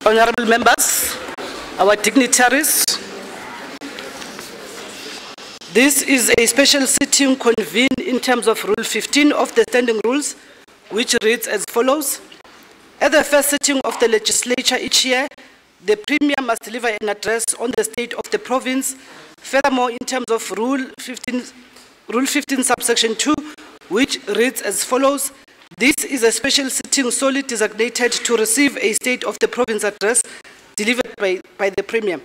Honorable members, our dignitaries, this is a special sitting convened in terms of Rule 15 of the Standing Rules, which reads as follows. At the first sitting of the legislature each year, the Premier must deliver an address on the state of the province. Furthermore, in terms of Rule 15 subsection 2, which reads as follows. This is a special sitting solely designated to receive a state of the province address delivered by the Premier.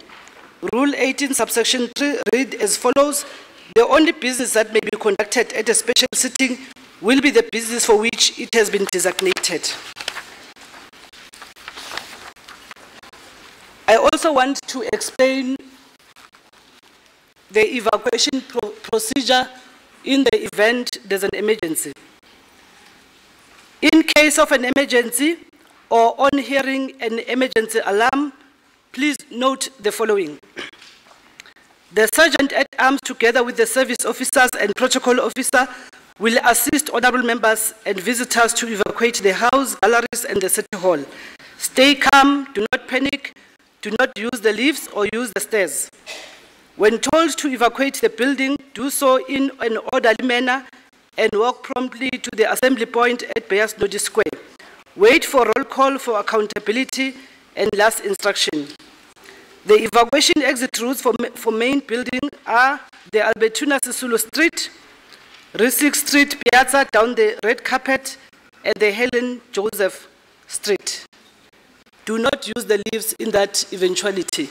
Rule 18 subsection 3 read as follows. The only business that may be conducted at a special sitting will be the business for which it has been designated. I also want to explain the evacuation procedure in the event there's an emergency. In case of an emergency or on hearing an emergency alarm, please note the following. The Sergeant at Arms, together with the service officers and protocol officer, will assist honorable members and visitors to evacuate the house, galleries, and the city hall. Stay calm, do not panic, do not use the lifts or use the stairs. When told to evacuate the building, do so in an orderly manner and walk promptly to the assembly point at Beyers Nodi Square. Wait for roll call for accountability and last instruction. The evacuation exit routes for main building are the Albertina Sisulu Street, Risik Street, Piazza, down the red carpet, and the Helen Joseph Street. Do not use the lifts in that eventuality.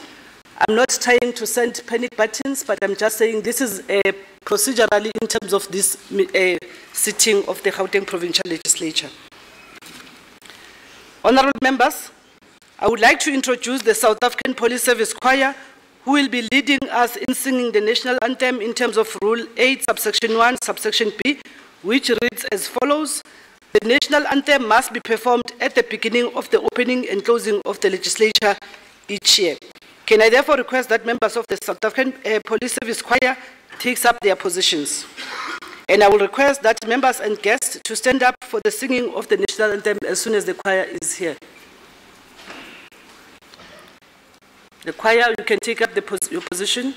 I'm not trying to send panic buttons, but I'm just saying this is procedurally in terms of this sitting of the Gauteng Provincial Legislature. Honorable members, I would like to introduce the South African Police Service Choir, who will be leading us in singing the national anthem in terms of Rule 8, subsection 1, subsection B, which reads as follows. The national anthem must be performed at the beginning of the opening and closing of the legislature each year. Can I therefore request that members of the South African Police Service Choir takes up their positions? And I will request that members and guests to stand up for the singing of the national anthem as soon as the choir is here. The choir, you can take up your position.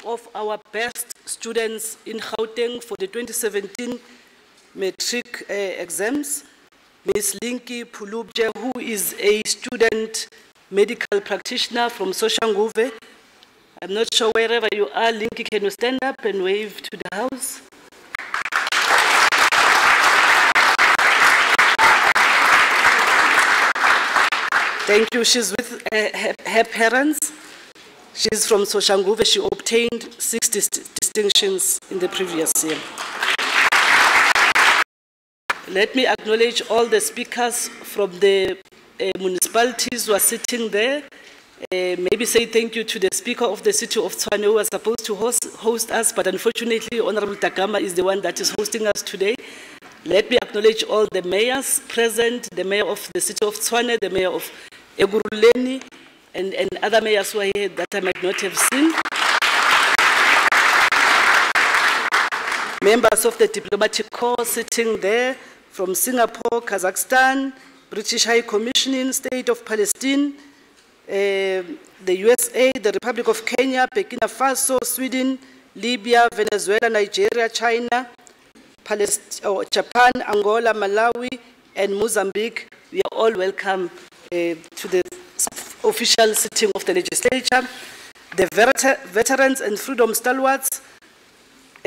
of our best students in Gauteng for the 2017 matric exams, Ms. Linky Pulubje, who is a student medical practitioner from Soshanguve. I'm not sure wherever you are, Linky, can you stand up and wave to the house? Thank you. She's with her parents. She's from Soshanguve. She obtained 6 distinctions in the previous year. Let me acknowledge all the speakers from the municipalities who are sitting there. Maybe say thank you to the Speaker of the City of Tshwane, who was supposed to host us, but unfortunately, Honorable Takama is the one that is hosting us today. Let me acknowledge all the mayors present, the mayor of the City of Tshwane, the mayor of Eguruleni, and other mayors who are here that I might not have seen. Members of the diplomatic corps sitting there from Singapore, Kazakhstan, British High Commission, State of Palestine, the USA, the Republic of Kenya, Burkina Faso, Sweden, Libya, Venezuela, Nigeria, China, Japan, Angola, Malawi, and Mozambique. We are all welcome to the official sitting of the legislature. The veterans and freedom stalwarts,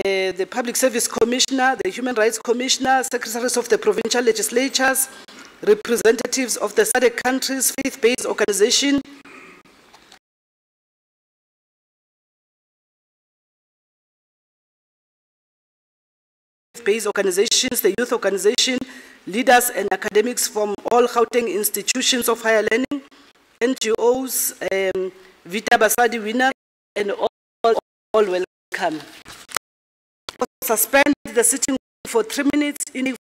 the Public Service Commissioner, the Human Rights Commissioner, secretaries of the provincial legislatures, representatives of the SADC countries, faith-based organizations, the youth organization, leaders and academics from all Gauteng institutions of higher learning, NGOs, Vita Basadi winner, and all welcome. Suspend the sitting for 3 minutes in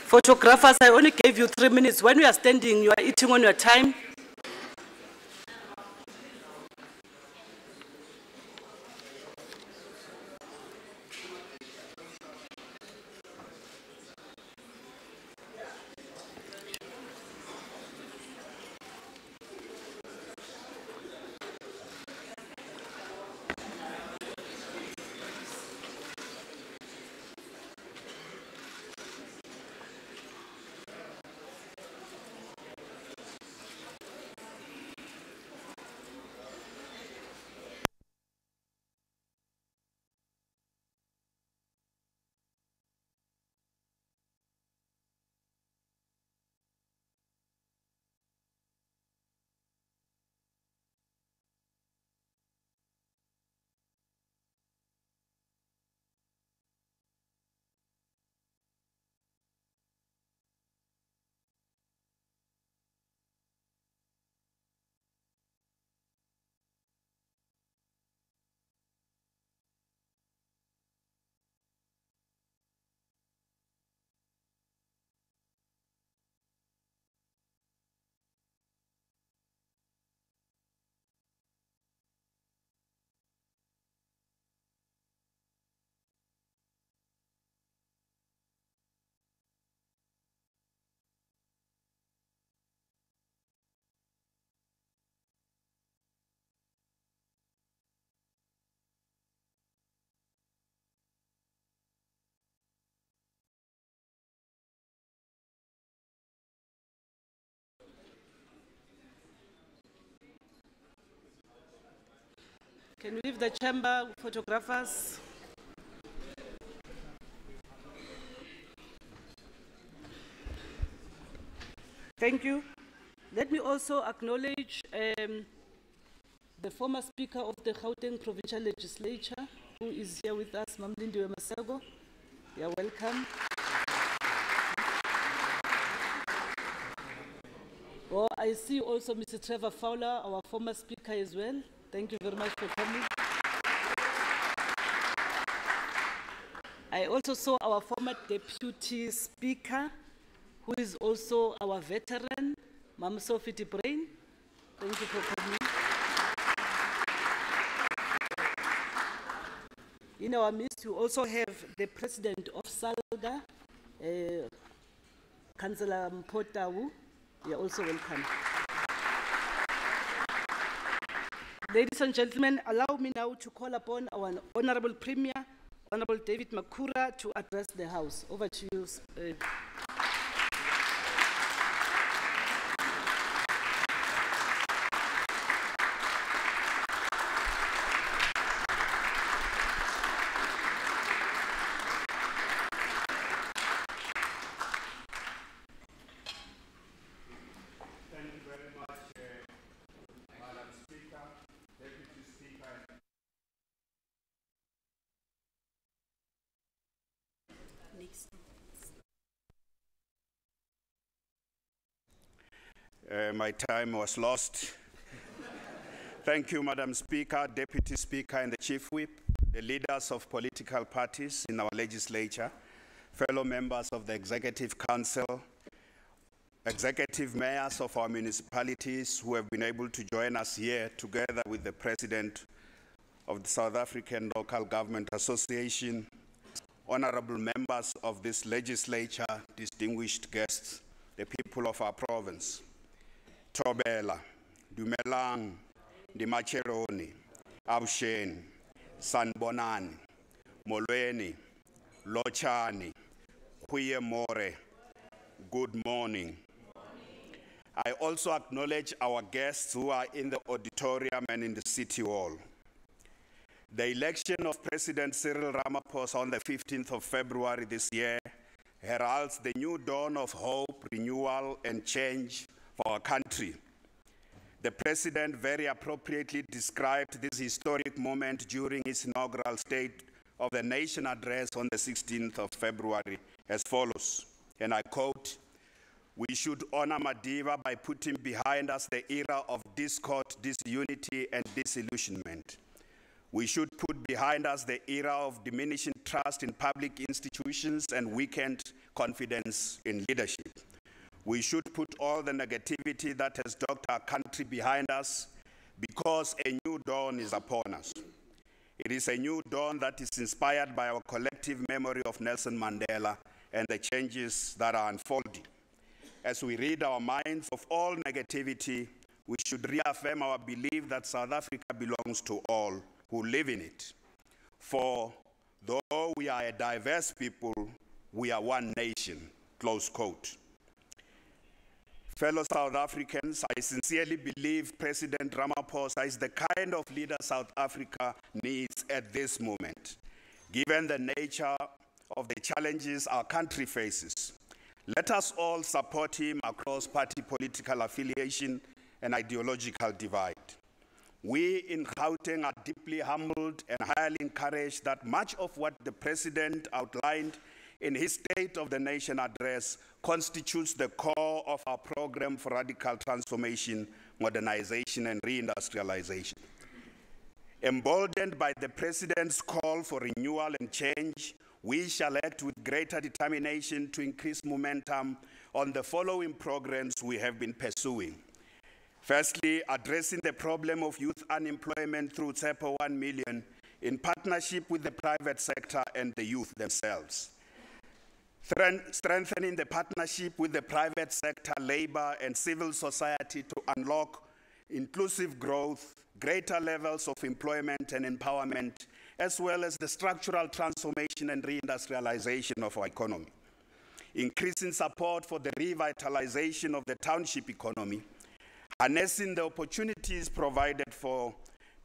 photographers, I only gave you 3 minutes. When you are standing, you are eating on your time. Can we leave the chamber, photographers? Thank you. Let me also acknowledge the former Speaker of the Gauteng Provincial Legislature, who is here with us, Mamlindiwe Masego. You're welcome. Oh, I see also Mr. Trevor Fowler, our former Speaker as well. Thank you very much for coming. I also saw our former Deputy Speaker, who is also our veteran, Mam Sophie de Bruin. Thank you for coming. In our midst, we also have the President of SALGA, Councillor Mpotawu. You are also welcome. Ladies and gentlemen, allow me now to call upon our Honorable Premier, Honorable David Makhura, to address the House. Over to you. My time was lost. Thank you, Madam Speaker, Deputy Speaker, and the Chief Whip, the leaders of political parties in our legislature, fellow members of the Executive Council, executive mayors of our municipalities who have been able to join us here together with the President of the South African Local Government Association, honorable members of this legislature, distinguished guests, the people of our province. Tobela, Dumelang, Dimacheroni, Abshen, Sanbonani, Molweni, Lochani, Huye More, good morning. I also acknowledge our guests who are in the auditorium and in the City Hall. The election of President Cyril Ramaphosa on the 15th of February this year heralds the new dawn of hope, renewal, and change for our country. The President very appropriately described this historic moment during his inaugural State of the Nation address on the 16th of February as follows, and I quote, "We should honor Madiba by putting behind us the era of discord, disunity, and disillusionment. We should put behind us the era of diminishing trust in public institutions and weakened confidence in leadership. We should put all the negativity that has dogged our country behind us because a new dawn is upon us. It is a new dawn that is inspired by our collective memory of Nelson Mandela and the changes that are unfolding. As we rid our minds of all negativity, we should reaffirm our belief that South Africa belongs to all who live in it. For though we are a diverse people, we are one nation," close quote. Fellow South Africans, I sincerely believe President Ramaphosa is the kind of leader South Africa needs at this moment, given the nature of the challenges our country faces. Let us all support him across party political affiliation and ideological divide. We in Gauteng are deeply humbled and highly encouraged that much of what the President outlined in his State of the Nation address constitutes the core of our program for radical transformation, modernization, and reindustrialization. Emboldened by the President's call for renewal and change, we shall act with greater determination to increase momentum on the following programs we have been pursuing. Firstly, addressing the problem of youth unemployment through TSEPO 1 million in partnership with the private sector and the youth themselves. Strengthening the partnership with the private sector, labor, and civil society to unlock inclusive growth, greater levels of employment and empowerment, as well as the structural transformation and reindustrialization of our economy. Increasing support for the revitalization of the township economy, harnessing the opportunities provided for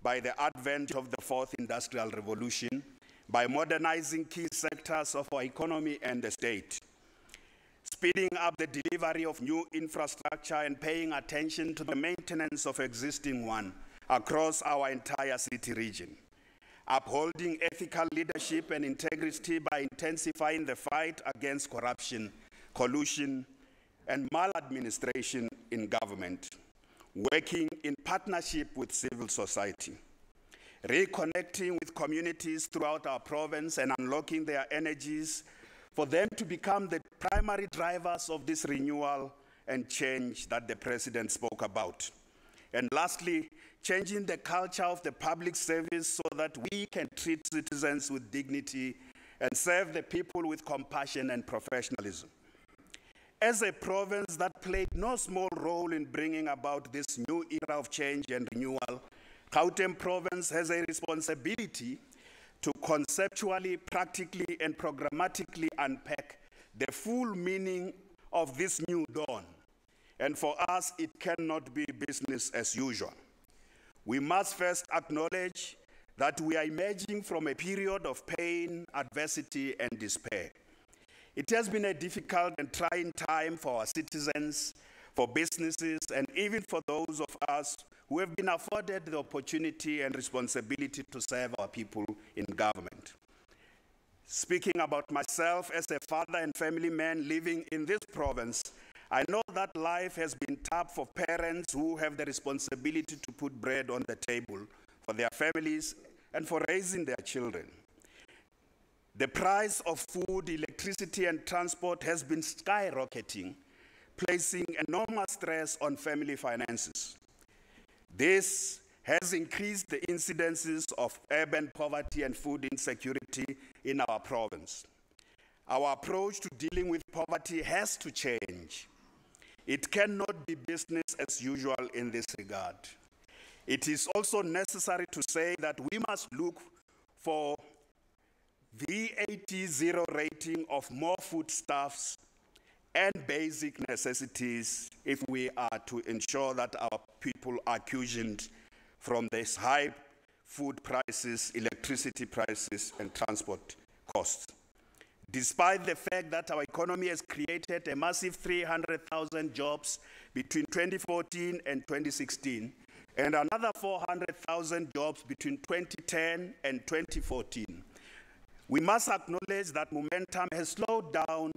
by the advent of the fourth industrial revolution, by modernizing key sectors of our economy and the state, speeding up the delivery of new infrastructure and paying attention to the maintenance of existing one across our entire city region, upholding ethical leadership and integrity by intensifying the fight against corruption, collusion, and maladministration in government, working in partnership with civil society, reconnecting with communities throughout our province and unlocking their energies for them to become the primary drivers of this renewal and change that the President spoke about. And lastly, changing the culture of the public service so that we can treat citizens with dignity and serve the people with compassion and professionalism. As a province that played no small role in bringing about this new era of change and renewal, Gauteng province has a responsibility to conceptually, practically, and programmatically unpack the full meaning of this new dawn. And for us, it cannot be business as usual. We must first acknowledge that we are emerging from a period of pain, adversity, and despair. It has been a difficult and trying time for our citizens, for businesses, and even for those of us who have been afforded the opportunity and responsibility to serve our people in government. Speaking about myself as a father and family man living in this province, I know that life has been tough for parents who have the responsibility to put bread on the table for their families and for raising their children. The price of food, electricity, and transport has been skyrocketing, placing enormous stress on family finances. This has increased the incidences of urban poverty and food insecurity in our province. Our approach to dealing with poverty has to change. It cannot be business as usual in this regard. It is also necessary to say that we must look for VAT zero rating of more foodstuffs and basic necessities if we are to ensure that our people are cushioned from these high food prices, electricity prices, and transport costs. Despite the fact that our economy has created a massive 300,000 jobs between 2014 and 2016, and another 400,000 jobs between 2010 and 2014, we must acknowledge that momentum has slowed down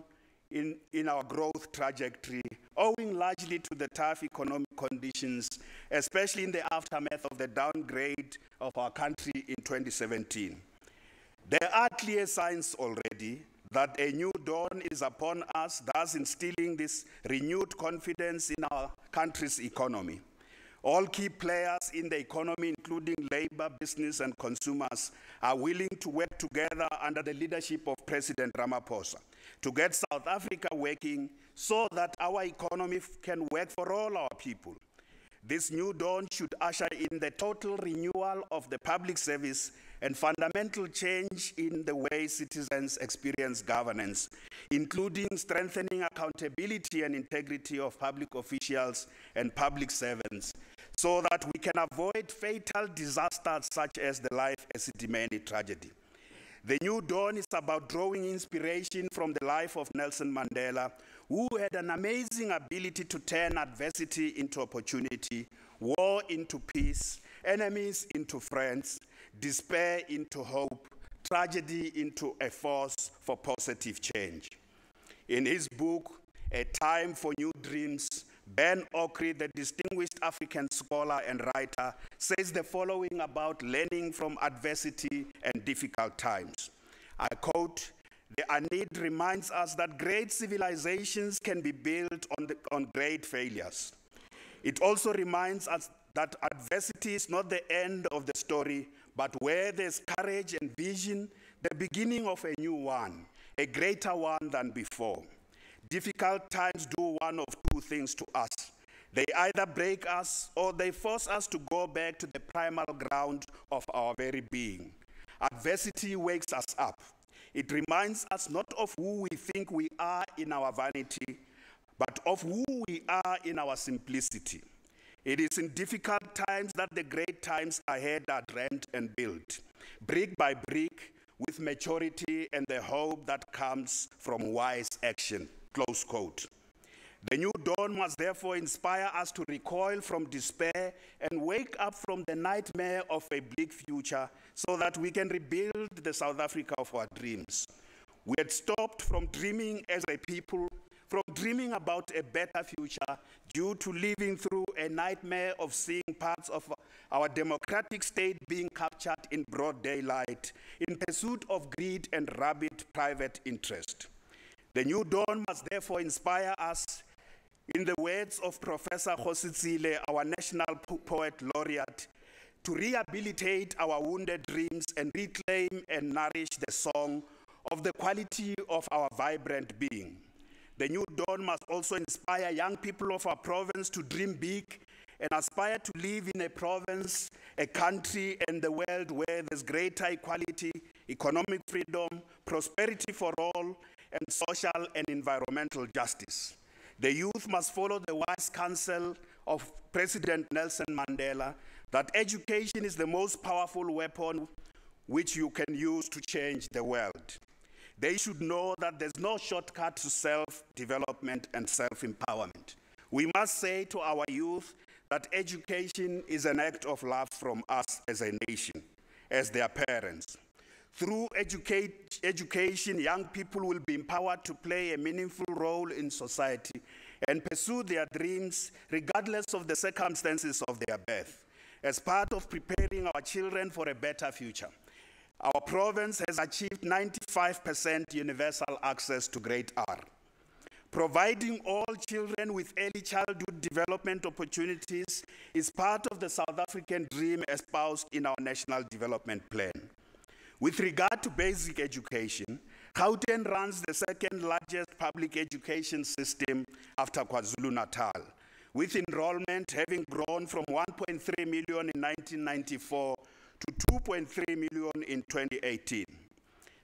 in our growth trajectory, owing largely to the tough economic conditions, especially in the aftermath of the downgrade of our country in 2017. There are clear signs already that a new dawn is upon us, thus instilling this renewed confidence in our country's economy. All key players in the economy, including labor, business, and consumers, are willing to work together under the leadership of President Ramaphosa to get South Africa working so that our economy can work for all our people. This new dawn should usher in the total renewal of the public service and fundamental change in the way citizens experience governance, including strengthening accountability and integrity of public officials and public servants, so that we can avoid fatal disasters such as the Life Esidimeni tragedy. The new dawn is about drawing inspiration from the life of Nelson Mandela, who had an amazing ability to turn adversity into opportunity, war into peace, enemies into friends, despair into hope, tragedy into a force for positive change. In his book, A Time for New Dreams, Ben Okri, the distinguished African scholar and writer, says the following about learning from adversity and difficult times. I quote, "The need reminds us that great civilizations can be built on great failures. It also reminds us that adversity is not the end of the story, but where there's courage and vision, the beginning of a new one, a greater one than before. Difficult times do one of two things to us. They either break us or they force us to go back to the primal ground of our very being. Adversity wakes us up. It reminds us not of who we think we are in our vanity, but of who we are in our simplicity. It is in difficult times that the great times ahead are dreamt and built, brick by brick, with maturity and the hope that comes from wise action. Close quote. The new dawn must therefore inspire us to recoil from despair and wake up from the nightmare of a bleak future so that we can rebuild the South Africa of our dreams. We had stopped from dreaming as a people, from dreaming about a better future due to living through a nightmare of seeing parts of our democratic state being captured in broad daylight in pursuit of greed and rabid private interest. The new dawn must therefore inspire us, in the words of Professor Khositsile, our national poet laureate, to rehabilitate our wounded dreams and reclaim and nourish the song of the quality of our vibrant being. The new dawn must also inspire young people of our province to dream big and aspire to live in a province, a country, and the world where there's greater equality, economic freedom, prosperity for all, and social and environmental justice. The youth must follow the wise counsel of President Nelson Mandela that education is the most powerful weapon which you can use to change the world. They should know that there's no shortcut to self-development and self-empowerment. We must say to our youth that education is an act of love from us as a nation, as their parents. Through education, young people will be empowered to play a meaningful role in society and pursue their dreams regardless of the circumstances of their birth, as part of preparing our children for a better future. Our province has achieved 95% universal access to grade R. Providing all children with early childhood development opportunities is part of the South African dream espoused in our National Development Plan. With regard to basic education, Gauteng runs the second largest public education system after KwaZulu-Natal, with enrollment having grown from 1.3 million in 1994 to 2.3 million in 2018.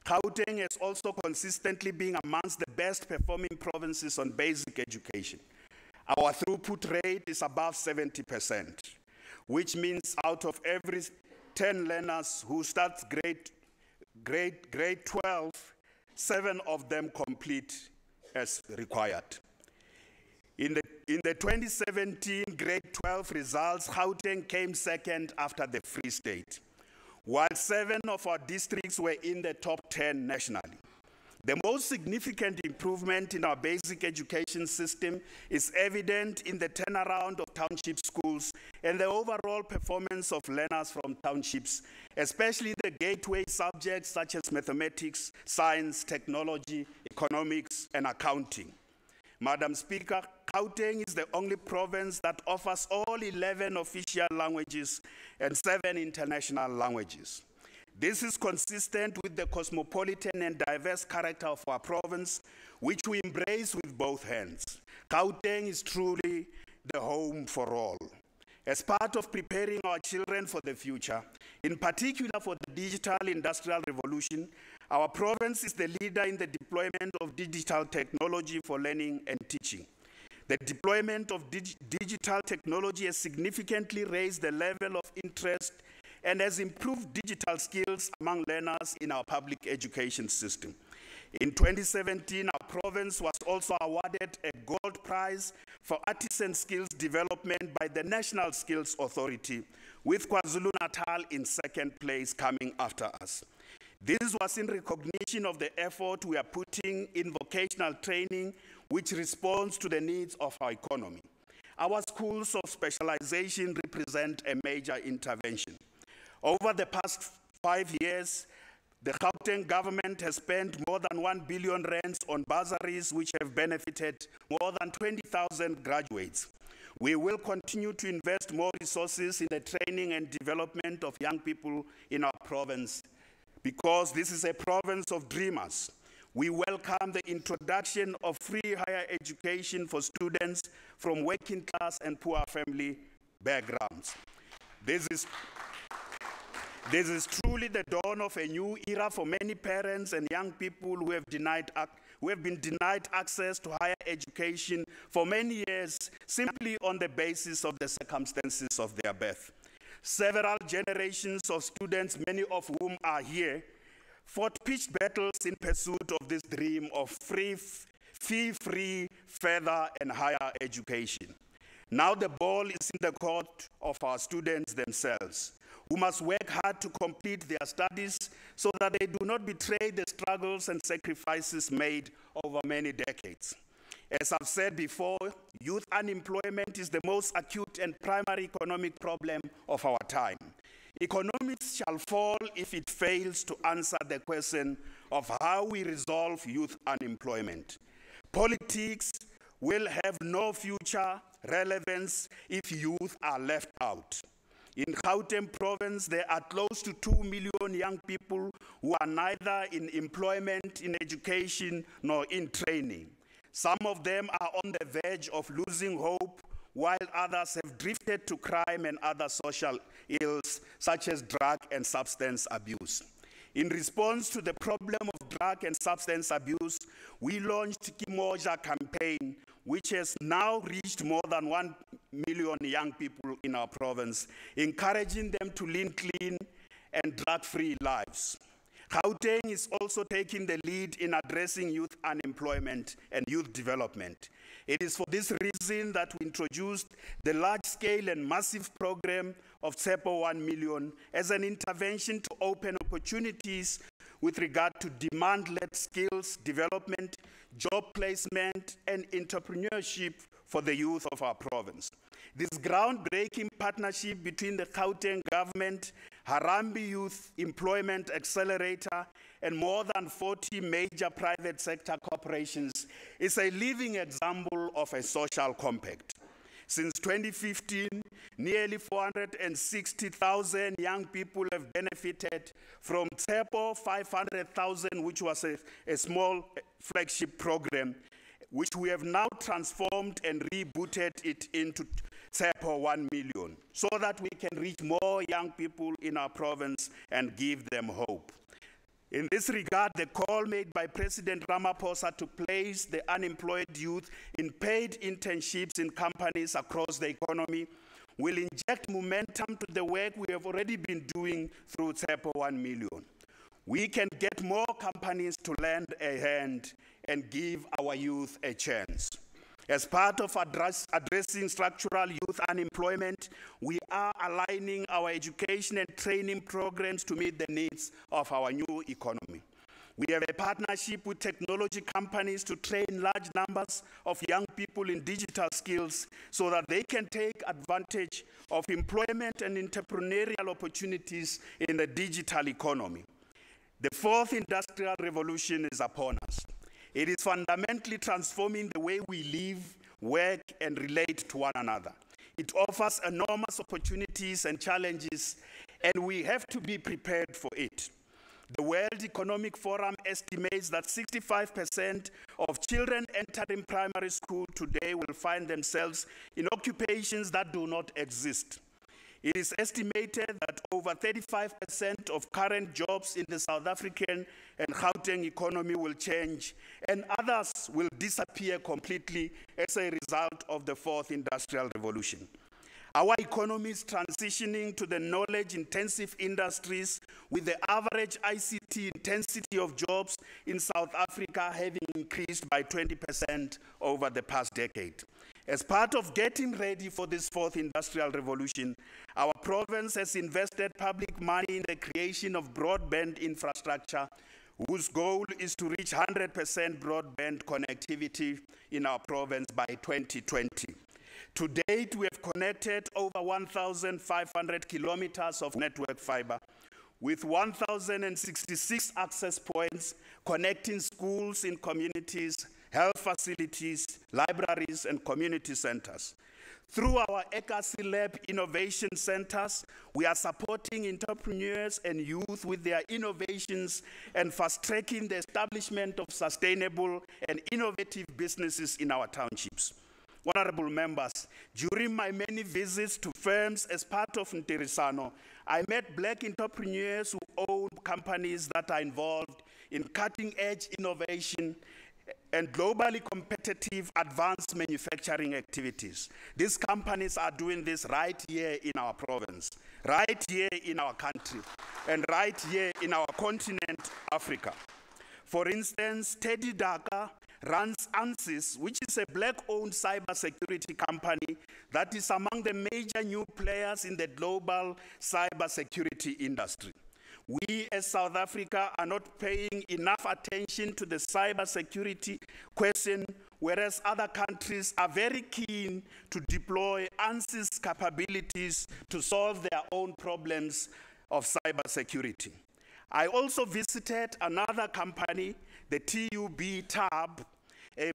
Gauteng has also consistently been amongst the best performing provinces on basic education. Our throughput rate is above 70%, which means out of every 10 learners who start grade 12, 7 of them complete as required. In the 2017 grade 12 results, Gauteng came second after the Free State, while 7 of our districts were in the top 10 nationally. The most significant improvement in our basic education system is evident in the turnaround of township schools and the overall performance of learners from townships, especially the gateway subjects such as mathematics, science, technology, economics, and accounting. Madam Speaker, Gauteng is the only province that offers all 11 official languages and 7 international languages. This is consistent with the cosmopolitan and diverse character of our province, which we embrace with both hands. Gauteng is truly the home for all. As part of preparing our children for the future, in particular for the digital industrial revolution, our province is the leader in the deployment of digital technology for learning and teaching. The deployment of digital technology has significantly raised the level of interest and has improved digital skills among learners in our public education system. In 2017, our province was also awarded a gold prize for artisan skills development by the National Skills Authority, with KwaZulu-Natal in second place coming after us. This was in recognition of the effort we are putting in vocational training, which responds to the needs of our economy. Our schools of specialization represent a major intervention. Over the past 5 years, the Gauteng government has spent more than 1 billion rands on bursaries which have benefited more than 20,000 graduates. We will continue to invest more resources in the training and development of young people in our province because this is a province of dreamers. We welcome the introduction of free higher education for students from working class and poor family backgrounds. This is truly the dawn of a new era for many parents and young people who have been denied access to higher education for many years simply on the basis of the circumstances of their birth. Several generations of students, many of whom are here, fought pitched battles in pursuit of this dream of fee-free, further and higher education. Now the ball is in the court of our students themselves, who must work hard to complete their studies so that they do not betray the struggles and sacrifices made over many decades. As I've said before, youth unemployment is the most acute and primary economic problem of our time. Economics shall fall if it fails to answer the question of how we resolve youth unemployment. Politics will have no future relevance if youth are left out. In Gauteng province, there are close to 2 million young people who are neither in employment, in education, nor in training. Some of them are on the verge of losing hope, while others have drifted to crime and other social ills, such as drug and substance abuse. In response to the problem of drug and substance abuse, we launched Kimoja campaign, which has now reached more than 1 million young people in our province, encouraging them to lead clean and drug-free lives. Gauteng is also taking the lead in addressing youth unemployment and youth development. It is for this reason that we introduced the large-scale and massive program of TSEPO 1 million as an intervention to open opportunities with regard to demand-led skills development, job placement, and entrepreneurship for the youth of our province. This groundbreaking partnership between the Gauteng government, Harambee Youth Employment Accelerator, and more than 40 major private sector corporations is a living example of a social compact. Since 2015, nearly 460,000 young people have benefited from TSEPO 500,000, which was a small flagship program, which we have now transformed and rebooted it into TSEPO 1 million, so that we can reach more young people in our province and give them hope. In this regard, the call made by President Ramaphosa to place the unemployed youth in paid internships in companies across the economy will inject momentum to the work we have already been doing through TSEPO 1 million. We can get more companies to lend a hand and give our youth a chance. As part of addressing structural youth unemployment, we are aligning our education and training programs to meet the needs of our new economy. We have a partnership with technology companies to train large numbers of young people in digital skills so that they can take advantage of employment and entrepreneurial opportunities in the digital economy. The fourth industrial revolution is upon us. It is fundamentally transforming the way we live, work, and relate to one another. It offers enormous opportunities and challenges, and we have to be prepared for it. The World Economic Forum estimates that 65% of children entering primary school today will find themselves in occupations that do not exist. It is estimated that over 35% of current jobs in the South African and Gauteng economy will change, and others will disappear completely as a result of the fourth industrial revolution. Our economy is transitioning to the knowledge-intensive industries, with the average ICT intensity of jobs in South Africa having increased by 20% over the past decade. As part of getting ready for this fourth industrial revolution, our province has invested public money in the creation of broadband infrastructure, whose goal is to reach 100% broadband connectivity in our province by 2020. To date, we have connected over 1,500 kilometers of network fiber, with 1,066 access points connecting schools in communities, health facilities, libraries, and community centers. Through our ECAC Lab Innovation Centers, we are supporting entrepreneurs and youth with their innovations and fast-tracking the establishment of sustainable and innovative businesses in our townships. honorable members, during my many visits to firms as part of Ntirisano, I met black entrepreneurs who own companies that are involved in cutting-edge innovation and globally competitive advanced manufacturing activities. These companies are doing this right here in our province, right here in our country, and right here in our continent, Africa. For instance, Teddy Daka runs ANSYS, which is a black-owned cybersecurity company that is among the major new players in the global cybersecurity industry. We as South Africa are not paying enough attention to the cybersecurity question, whereas other countries are very keen to deploy ANSYS capabilities to solve their own problems of cybersecurity. I also visited another company, the TUB Tab, a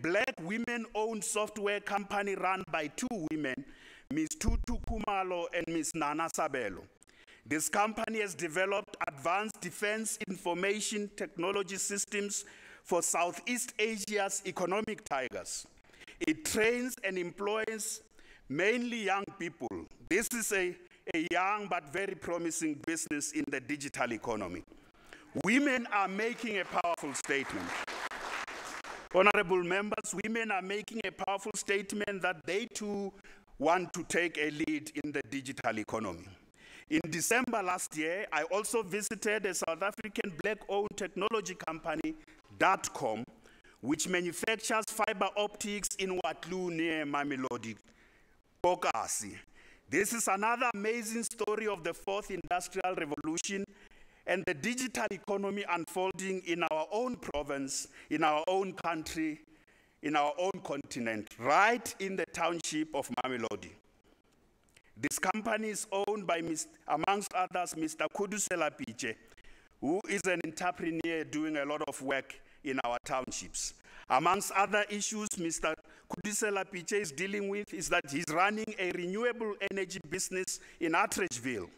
black women-owned software company run by two women, Ms. Tutu Kumalo and Ms. Nana Sabelo. This company has developed advanced defense information technology systems for Southeast Asia's economic tigers. It trains and employs mainly young people. This is a young but very promising business in the digital economy. Women are making a powerful statement. Honorable members, women are making a powerful statement that they too want to take a lead in the digital economy. In December last year, I also visited a South African black-owned technology company, .com, which manufactures fiber optics in Watlu near Mamelodi, Bokasi. This is another amazing story of the fourth industrial revolution and the digital economy unfolding in our own province, in our own country, in our own continent, right in the township of Mamelodi. This company is owned by, amongst others, Mr. Kudusela Piche, who is an entrepreneur doing a lot of work in our townships. Amongst other issues Mr. Kudusela Piche is dealing with is that he's running a renewable energy business in Atteridgeville.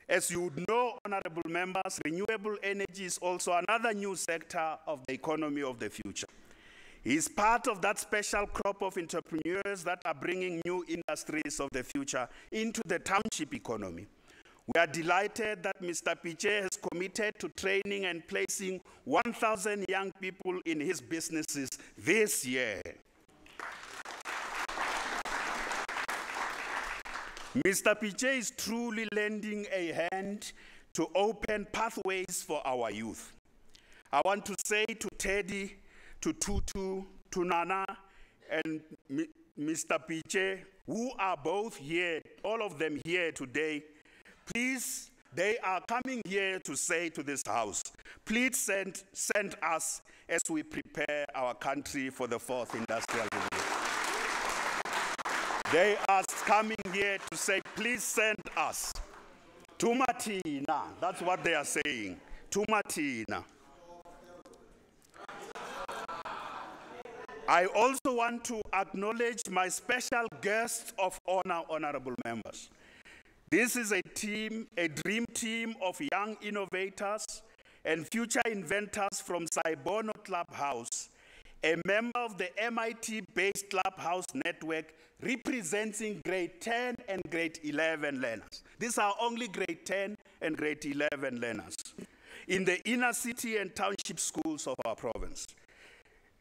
As you would know, honorable members, renewable energy is also another new sector of the economy of the future. He is part of that special crop of entrepreneurs that are bringing new industries of the future into the township economy. We are delighted that Mr. Piche has committed to training and placing 1,000 young people in his businesses this year. Mr. Piche is truly lending a hand to open pathways for our youth. I want to say to Teddy, to Tutu, to Nana, and Mr. Piche, who are both here, all of them here today, please, they are coming here to say to this house, please send us as we prepare our country for the fourth industrial revolution. They are coming here to say, please send us. Tumatina, that's what they are saying. Tumatina. I also want to acknowledge my special guests of honor, honorable members. This is a team, a dream team of young innovators and future inventors from Saibono Clubhouse, a member of the MIT-based Clubhouse network representing grade 10 and grade 11 learners. These are only grade 10 and grade 11 learners in the inner city and township schools of our province.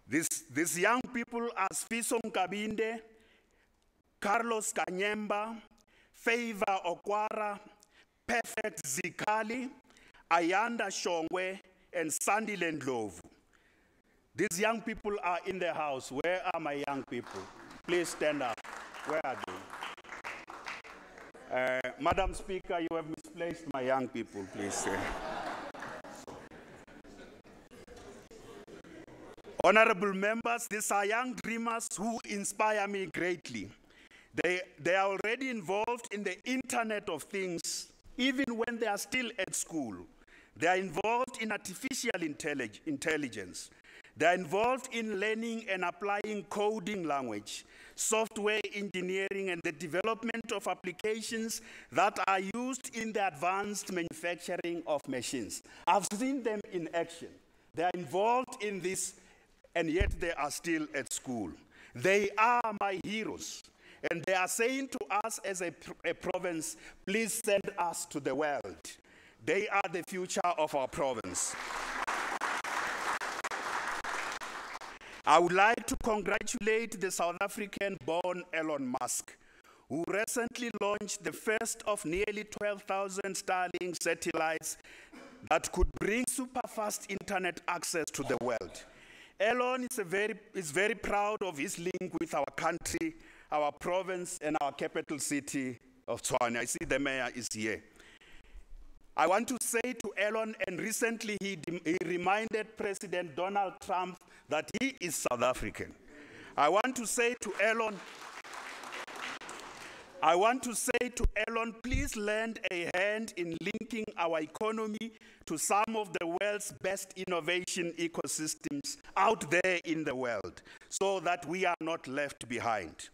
These young people are Sfiso Nkabinde, Carlos Kanyemba, Favor Okwara, Perfect Zikali, Ayanda Shongwe, and Sandy Lendlovu. These young people are in the house. Where are my young people? Please stand up. Where are they? Madam Speaker, you have misplaced my young people, please. Honorable members, these are young dreamers who inspire me greatly. They are already involved in the Internet of Things, even when they are still at school. They are involved in artificial intelligence. They are involved in learning and applying coding language, software engineering, and the development of applications that are used in the advanced manufacturing of machines. I've seen them in action. They are involved in this, and yet they are still at school. They are my heroes. And they are saying to us as a province, please send us to the world. They are the future of our province. I would like to congratulate the South African-born Elon Musk, who recently launched the first of nearly 12,000 Starlink satellites that could bring super-fast internet access to the world. Elon is very proud of his link with our country, our province, and our capital city of Tshwane. I see the mayor is here. I want to say to Elon, and recently he reminded President Donald Trump that he is South African. I want to say to Elon, please lend a hand in linking our economy to some of the world's best innovation ecosystems out there in the world, so that we are not left behind.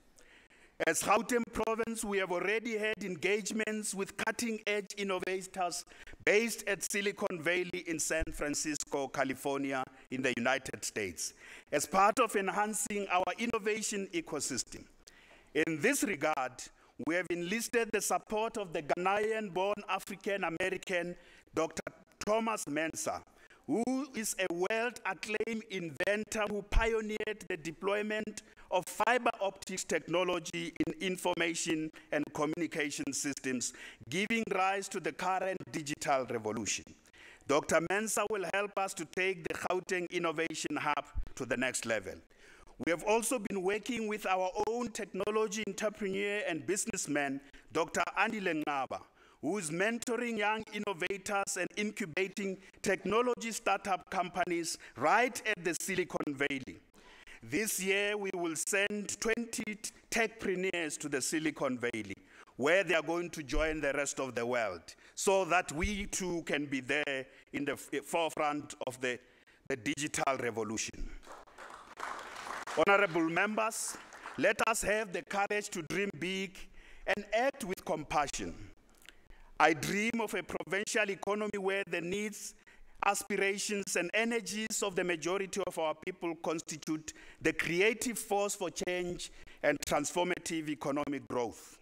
As Gauteng province, we have already had engagements with cutting-edge innovators based at Silicon Valley in San Francisco, California, in the United States, as part of enhancing our innovation ecosystem. In this regard, we have enlisted the support of the Ghanaian-born African-American Dr. Thomas Mensah, who is a world-acclaimed inventor who pioneered the deployment of fiber optics technology in information and communication systems, giving rise to the current digital revolution. Dr. Mensah will help us to take the Gauteng Innovation Hub to the next level. We have also been working with our own technology entrepreneur and businessman, Dr. Andile Ngaba, who is mentoring young innovators and incubating technology startup companies right at the Silicon Valley. This year, we will send 20 techpreneurs to the Silicon Valley, where they are going to join the rest of the world, so that we too can be there in the forefront of the digital revolution. Honorable members, let us have the courage to dream big and act with compassion. I dream of a provincial economy where the needs, aspirations, and energies of the majority of our people constitute the creative force for change and transformative economic growth.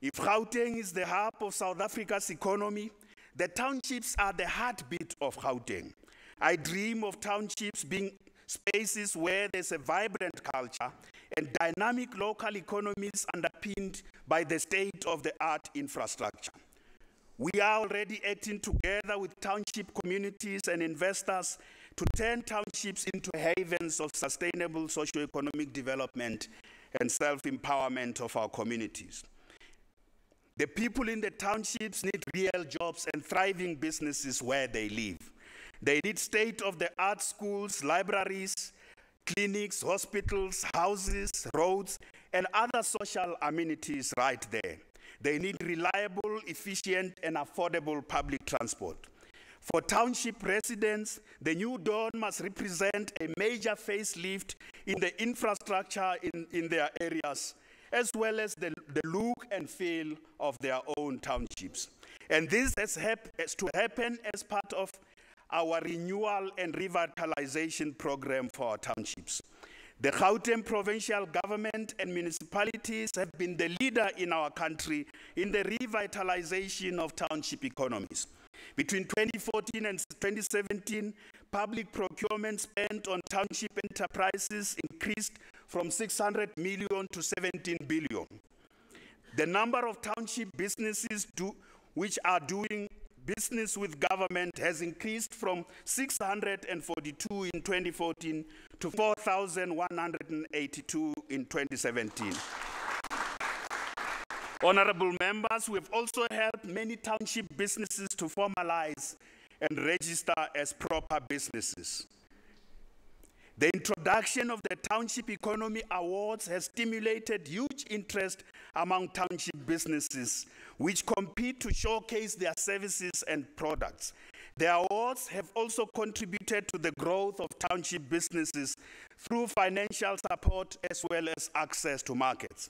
If Gauteng is the hub of South Africa's economy, the townships are the heartbeat of Gauteng. I dream of townships being spaces where there's a vibrant culture and dynamic local economies underpinned by the state-of-the-art infrastructure. We are already acting together with township communities and investors to turn townships into havens of sustainable socio-economic development and self-empowerment of our communities. The people in the townships need real jobs and thriving businesses where they live. They need state-of-the-art schools, libraries, clinics, hospitals, houses, roads, and other social amenities right there. They need reliable, efficient, and affordable public transport. For township residents, the new dawn must represent a major facelift in the infrastructure in their areas, as well as the look and feel of their own townships. And this has to happen as part of our renewal and revitalization program for our townships. The Gauteng provincial government and municipalities have been the leader in our country in the revitalization of township economies. Between 2014 and 2017, public procurement spent on township enterprises increased from 600 million to 17 billion. The number of township businesses which are doing business with government has increased from 642 in 2014 to 4,182 in 2017. Honorable members, we have also helped many township businesses to formalize and register as proper businesses. The introduction of the Township Economy Awards has stimulated huge interest among township businesses, which compete to showcase their services and products. The awards have also contributed to the growth of township businesses through financial support as well as access to markets.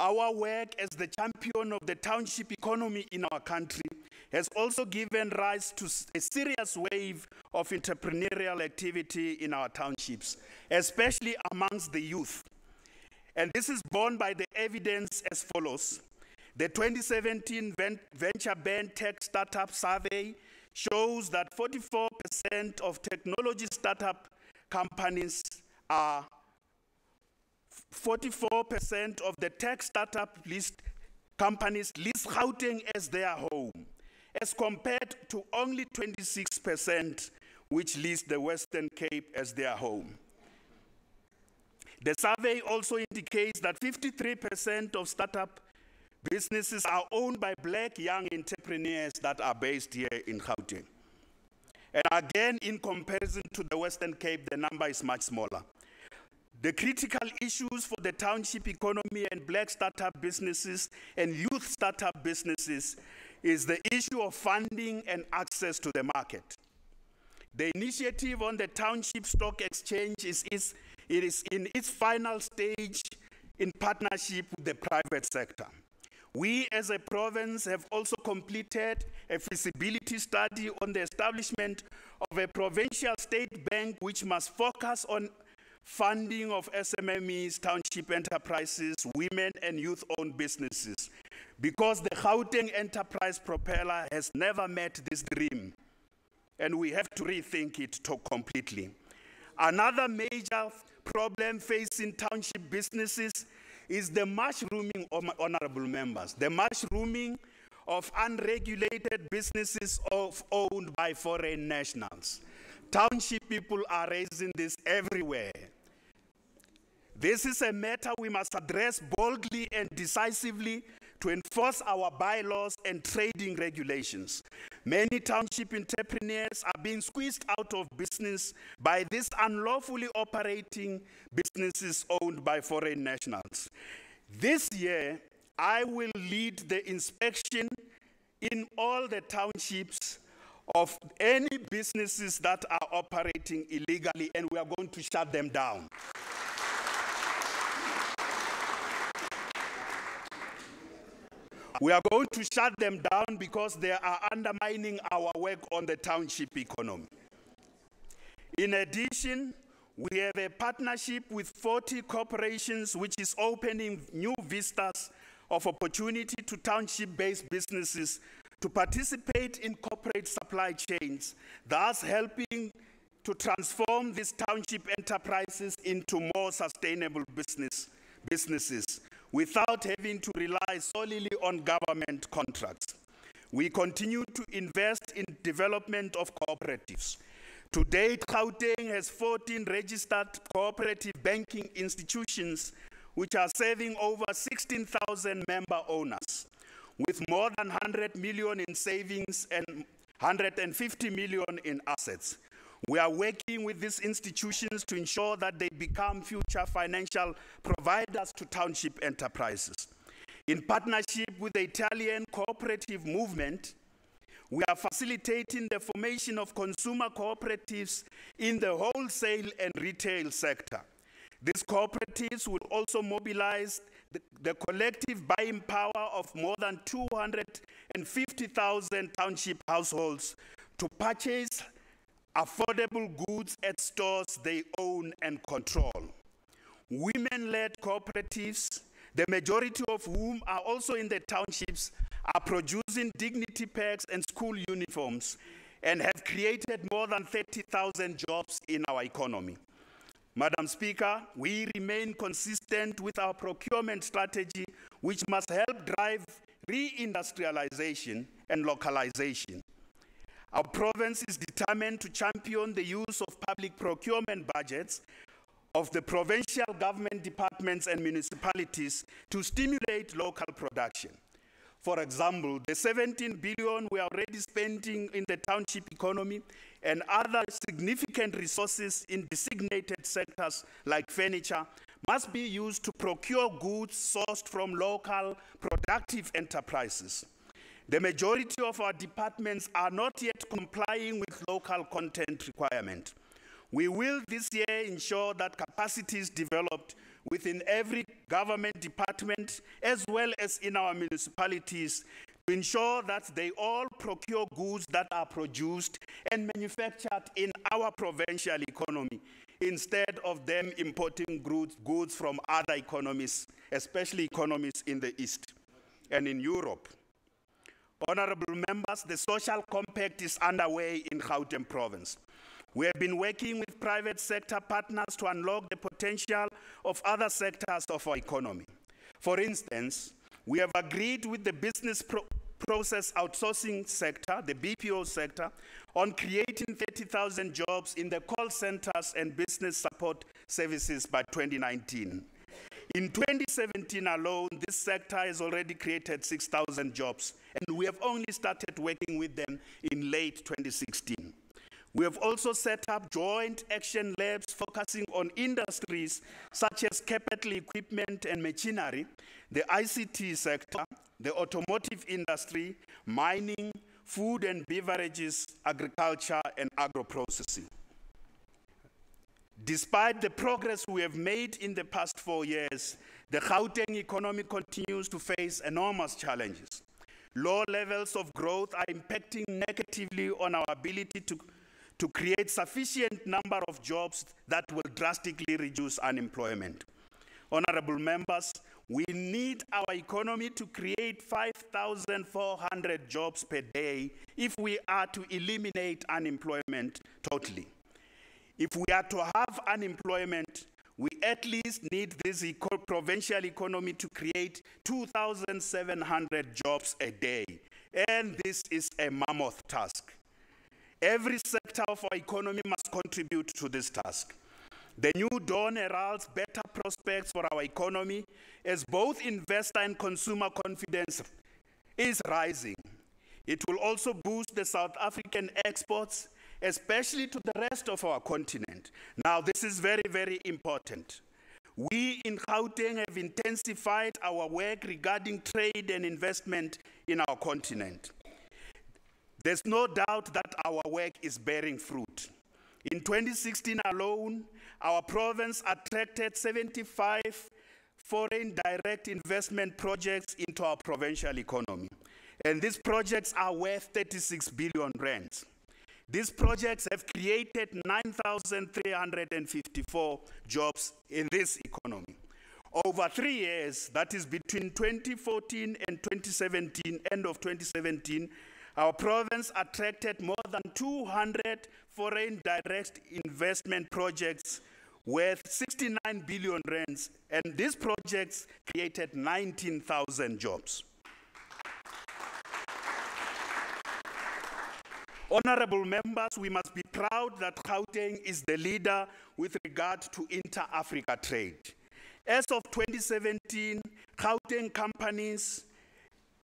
Our work as the champion of the township economy in our country has also given rise to a serious wave of entrepreneurial activity in our townships, especially amongst the youth. And this is borne by the evidence as follows. The 2017 Venture Band Tech Startup Survey shows that 44% of technology startup companies are 44% of the tech startup companies list Gauteng as their home, as compared to only 26% which list the Western Cape as their home. The survey also indicates that 53% of startup businesses are owned by black young entrepreneurs that are based here in Gauteng. And again, in comparison to the Western Cape, the number is much smaller. The critical issues for the township economy and black startup businesses and youth startup businesses is the issue of funding and access to the market. The initiative on the township stock exchange is in its final stage in partnership with the private sector. We as a province have also completed a feasibility study on the establishment of a provincial state bank which must focus on funding of SMMEs, township enterprises, women and youth-owned businesses, because the Gauteng enterprise propeller has never met this dream, and we have to rethink it completely. Another major problem facing township businesses is the mushrooming, honorable members, the mushrooming of unregulated businesses owned by foreign nationals. Township people are raising this everywhere. This is a matter we must address boldly and decisively to enforce our bylaws and trading regulations. Many township entrepreneurs are being squeezed out of business by these unlawfully operating businesses owned by foreign nationals. This year, I will lead the inspection in all the townships of any businesses that are operating illegally, and we are going to shut them down. We are going to shut them down because they are undermining our work on the township economy. In addition, we have a partnership with 40 corporations which is opening new vistas of opportunity to township-based businesses to participate in corporate supply chains, thus helping to transform these township enterprises into more sustainable businesses without having to rely solely on government contracts. We continue to invest in development of cooperatives. To date, Gauteng has 14 registered cooperative banking institutions which are serving over 16,000 member owners, with more than 100 million in savings and 150 million in assets. We are working with these institutions to ensure that they become future financial providers to township enterprises. In partnership with the Italian cooperative movement, we are facilitating the formation of consumer cooperatives in the wholesale and retail sector. These cooperatives will also mobilize the collective buying power of more than 250,000 township households to purchase affordable goods at stores they own and control. Women-led cooperatives, the majority of whom are also in the townships, are producing dignity packs and school uniforms and have created more than 30,000 jobs in our economy. Madam Speaker, we remain consistent with our procurement strategy, which must help drive re-industrialization and localization. Our province is determined to champion the use of public procurement budgets of the provincial government departments and municipalities to stimulate local production. For example, the 17 billion we are already spending in the township economy and other significant resources in designated sectors like furniture must be used to procure goods sourced from local productive enterprises. The majority of our departments are not yet complying with local content requirement. We will this year ensure that capacity is developed within every government department as well as in our municipalities to ensure that they all procure goods that are produced and manufactured in our provincial economy instead of them importing goods from other economies, especially economies in the East and in Europe. Honorable members, the social compact is underway in Gauteng province. We have been working with private sector partners to unlock the potential of other sectors of our economy. For instance, we have agreed with the business process outsourcing sector, the BPO sector, on creating 30,000 jobs in the call centers and business support services by 2019. In 2017 alone, this sector has already created 6,000 jobs, and we have only started working with them in late 2016. We have also set up joint action labs focusing on industries such as capital equipment and machinery, the ICT sector, the automotive industry, mining, food and beverages, agriculture, and agro-processing. Despite the progress we have made in the past 4 years, the Gauteng economy continues to face enormous challenges. Low levels of growth are impacting negatively on our ability to create sufficient number of jobs that will drastically reduce unemployment. Honorable members, we need our economy to create 5,400 jobs per day if we are to eliminate unemployment totally. If we are to have unemployment, we at least need this provincial economy to create 2,700 jobs a day. And this is a mammoth task. Every sector of our economy must contribute to this task. The new dawn heralds better prospects for our economy as both investor and consumer confidence is rising. It will also boost the South African exports, especially to the rest of our continent. Now, this is very, very important. We in Gauteng have intensified our work regarding trade and investment in our continent. There's no doubt that our work is bearing fruit. In 2016 alone, our province attracted 75 foreign direct investment projects into our provincial economy. And these projects are worth 36 billion rands. These projects have created 9,354 jobs in this economy. Over 3 years, that is between 2014 and 2017, end of 2017, our province attracted more than 200 foreign direct investment projects worth 69 billion rands, and these projects created 19,000 jobs. Honorable members, we must be proud that Gauteng is the leader with regard to inter-Africa trade. As of 2017, Gauteng companies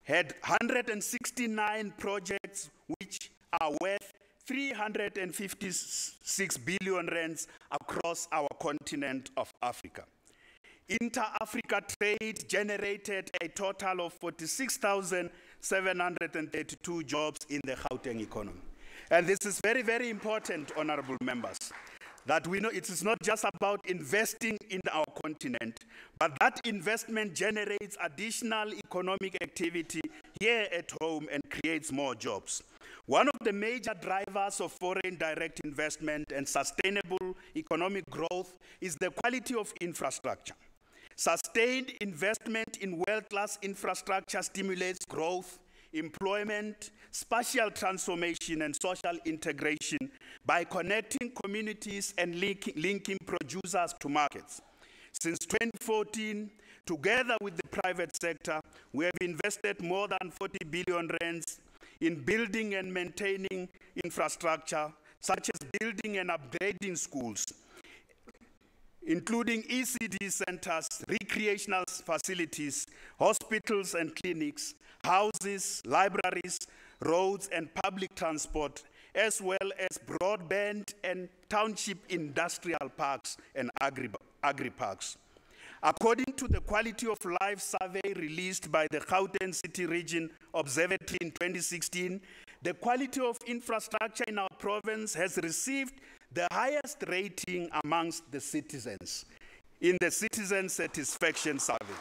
had 169 projects which are worth 356 billion rands across our continent of Africa. Inter-Africa trade generated a total of 46,732 jobs in the Gauteng economy. And this is very, very important, honorable members, that we know it is not just about investing in our continent, but that investment generates additional economic activity here at home and creates more jobs. One of the major drivers of foreign direct investment and sustainable economic growth is the quality of infrastructure. Sustained investment in world-class infrastructure stimulates growth, employment, spatial transformation, and social integration by connecting communities and linking producers to markets. Since 2014, together with the private sector, we have invested more than 40 billion rands in building and maintaining infrastructure, such as building and upgrading schools, including ECD centers, recreational facilities, hospitals and clinics, houses, libraries, roads and public transport, as well as broadband and township industrial parks and agri-parks. According to the Quality of Life survey released by the Gauteng City Region Observatory in 2016, the quality of infrastructure in our province has received the highest rating amongst the citizens in the Citizen Satisfaction Survey.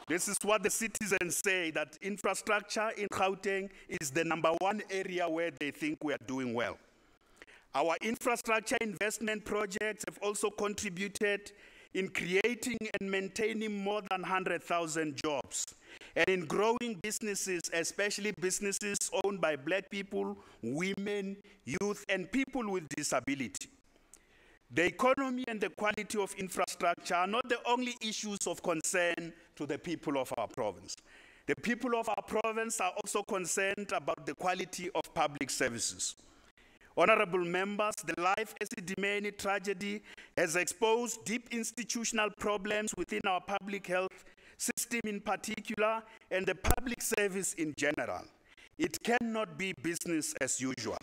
This is what the citizens say, that infrastructure in Gauteng is the #1 area where they think we are doing well. Our infrastructure investment projects have also contributed in creating and maintaining more than 100,000 jobs, and in growing businesses, especially businesses owned by black people, women, youth, and people with disability. The economy and the quality of infrastructure are not the only issues of concern to the people of our province. The people of our province are also concerned about the quality of public services. Honorable members, the Life Esidimeni tragedy has exposed deep institutional problems within our public health system in particular and the public service in general. It cannot be business as usual.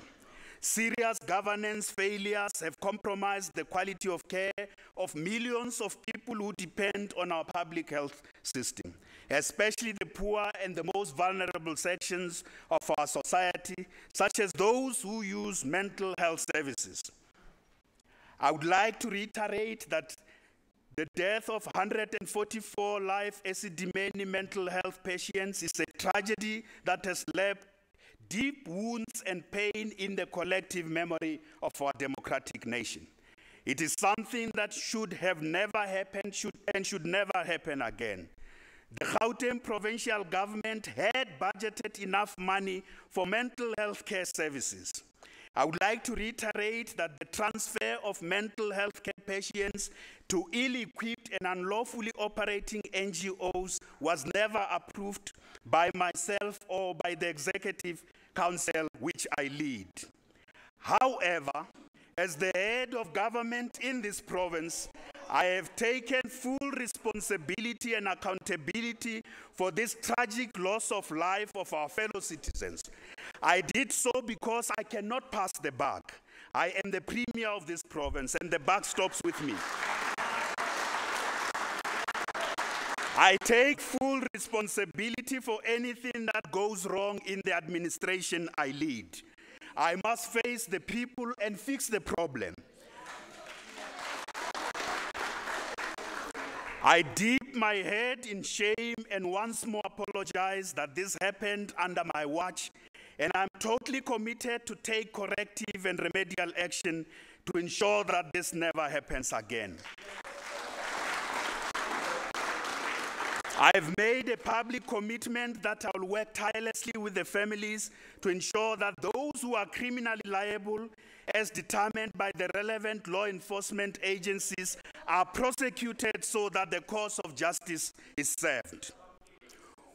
Serious governance failures have compromised the quality of care of millions of people who depend on our public health system, especially the poor and the most vulnerable sections of our society, such as those who use mental health services. I would like to reiterate that the death of 144 Life Esidimeni mental health patients is a tragedy that has left deep wounds and pain in the collective memory of our democratic nation. It is something that should have never happened and should never happen again. The Gauteng provincial government had budgeted enough money for mental health care services. I would like to reiterate that the transfer of mental health care patients to ill-equipped and unlawfully operating NGOs was never approved by myself or by the Executive Council which I lead. However, as the head of government in this province, I have taken full responsibility and accountability for this tragic loss of life of our fellow citizens. I did so because I cannot pass the buck. I am the premier of this province and the buck stops with me. I take full responsibility for anything that goes wrong in the administration I lead. I must face the people and fix the problem. I dip my head in shame and once more apologize that this happened under my watch, and I'm totally committed to take corrective and remedial action to ensure that this never happens again. I've made a public commitment that I will work tirelessly with the families to ensure that those who are criminally liable, as determined by the relevant law enforcement agencies, are prosecuted so that the cause of justice is served.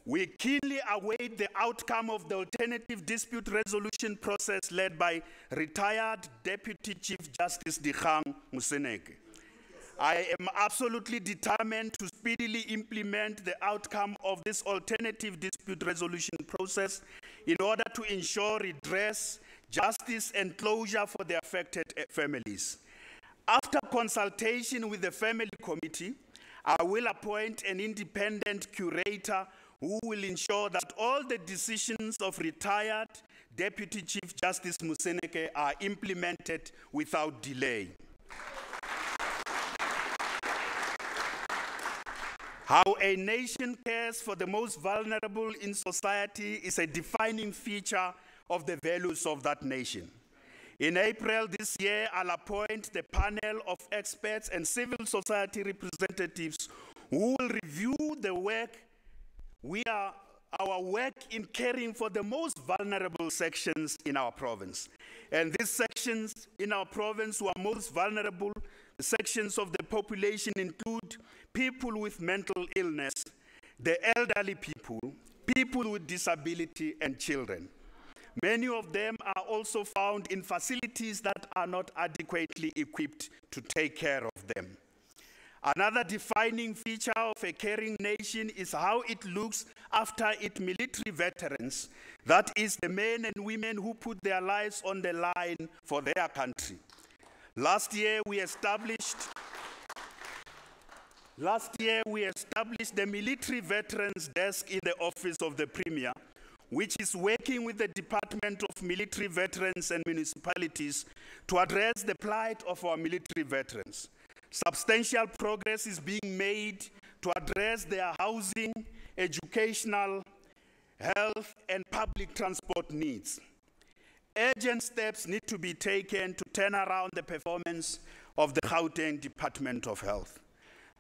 We keenly await the outcome of the alternative dispute resolution process led by retired Deputy Chief Justice Dikgang Moseneke. I am absolutely determined to speedily implement the outcome of this alternative dispute resolution process in order to ensure redress, justice, and closure for the affected families. After consultation with the family committee, I will appoint an independent curator who will ensure that all the decisions of retired Deputy Chief Justice Moseneke are implemented without delay. How a nation cares for the most vulnerable in society is a defining feature of the values of that nation. In April this year, I'll appoint the panel of experts and civil society representatives who will review the work our work in caring for the most vulnerable sections in our province. And these sections in our province who are most vulnerable, the sections of the population include people with mental illness, the elderly people, people with disability, and children. Many of them are also found in facilities that are not adequately equipped to take care of them. Another defining feature of a caring nation is how it looks after its military veterans, that is, the men and women who put their lives on the line for their country. Last year, we established the Military Veterans Desk in the Office of the Premier, which is working with the Department of Military Veterans and Municipalities to address the plight of our military veterans. Substantial progress is being made to address their housing, educational, health, and public transport needs. Urgent steps need to be taken to turn around the performance of the Gauteng Department of Health.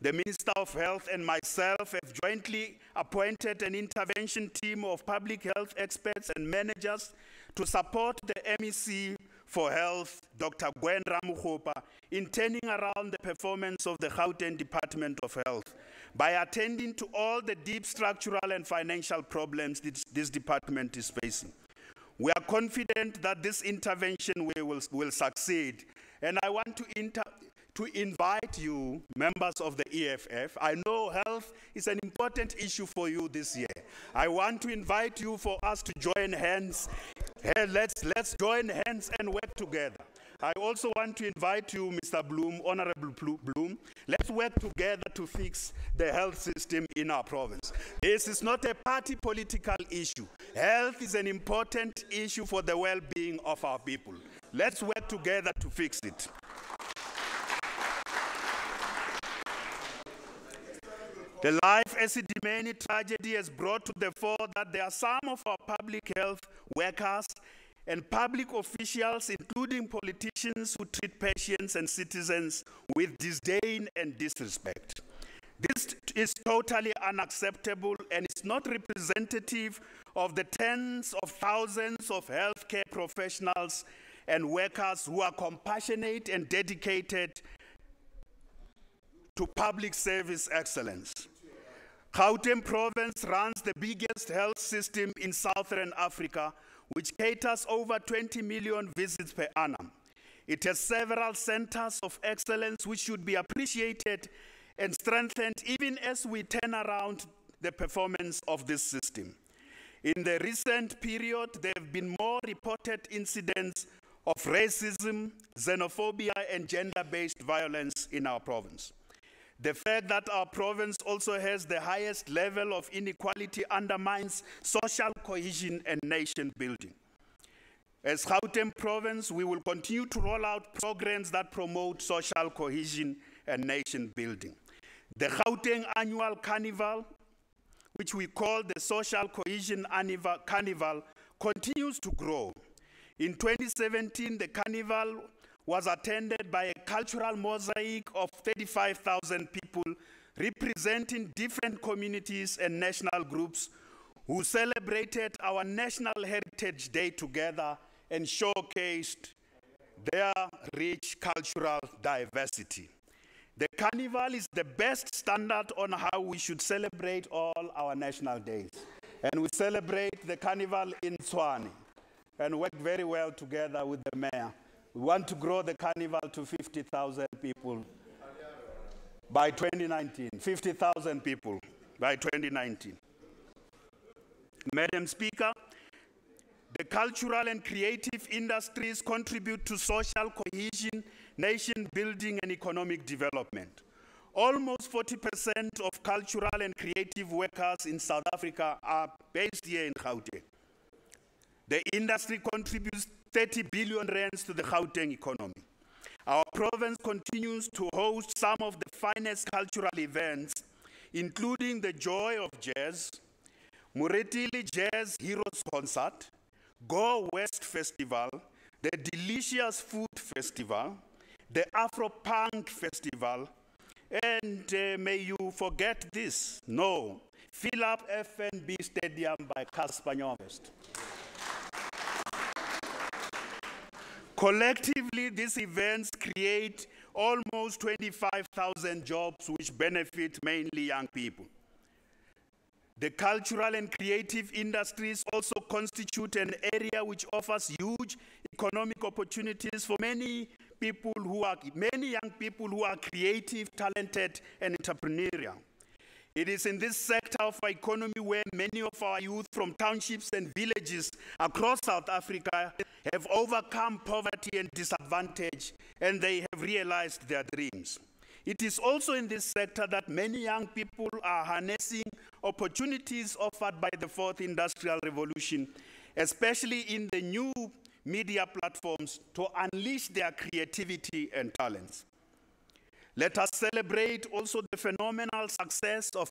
The Minister of Health and myself have jointly appointed an intervention team of public health experts and managers to support the MEC for Health, Dr. Makhura, in turning around the performance of the Gauteng Department of Health by attending to all the deep structural and financial problems this department is facing. We are confident that this intervention will succeed, and I want to invite you, members of the EFF. I know health is an important issue for you this year. I want to invite you for us to join hands. Let's join hands and work together. I also want to invite you, Mr. Bloom, Honorable Bloom, let's work together to fix the health system in our province. This is not a party political issue. Health is an important issue for the well-being of our people. Let's work together to fix it. The Life Esidimeni tragedy has brought to the fore that there are some of our public health workers and public officials, including politicians, who treat patients and citizens with disdain and disrespect. This is totally unacceptable, and it's not representative of the tens of thousands of healthcare professionals and workers who are compassionate and dedicated to public service excellence. Gauteng province runs the biggest health system in Southern Africa, which caters over 20 million visits per annum. It has several centers of excellence which should be appreciated and strengthened even as we turn around the performance of this system. In the recent period, there have been more reported incidents of racism, xenophobia, and gender-based violence in our province. The fact that our province also has the highest level of inequality undermines social cohesion and nation building. As Gauteng province, we will continue to roll out programs that promote social cohesion and nation building. The Gauteng Annual Carnival, which we call the Social Cohesion Carnival, continues to grow. In 2017, the carnival was attended by a cultural mosaic of 35,000 people representing different communities and national groups who celebrated our National Heritage Day together and showcased their rich cultural diversity. The carnival is the best standard on how we should celebrate all our national days. And we celebrate the carnival in Tshwane and work very well together with the mayor. We want to grow the carnival to 50,000 people by 2019. 50,000 people by 2019. Madam Speaker, the cultural and creative industries contribute to social cohesion, nation building, and economic development. Almost 40% of cultural and creative workers in South Africa are based here in Gauteng. The industry contributes 30 billion rands to the Gauteng economy. Our province continues to host some of the finest cultural events, including the Joy of Jazz, Muretili Jazz Heroes Concert, Go West Festival, the Delicious Food Festival, the Afro Punk Festival, and may you forget this, no, Fill Up FNB Stadium by Casper Nyovest. Collectively, these events create almost 25,000 jobs which benefit mainly young people. The cultural and creative industries also constitute an area which offers huge economic opportunities for many young people who are creative, talented, and entrepreneurial. It is in this sector of our economy where many of our youth from townships and villages across South Africa have overcome poverty and disadvantage, and they have realized their dreams. It is also in this sector that many young people are harnessing opportunities offered by the Fourth Industrial Revolution, especially in the new media platforms, to unleash their creativity and talents. Let us celebrate also the phenomenal success of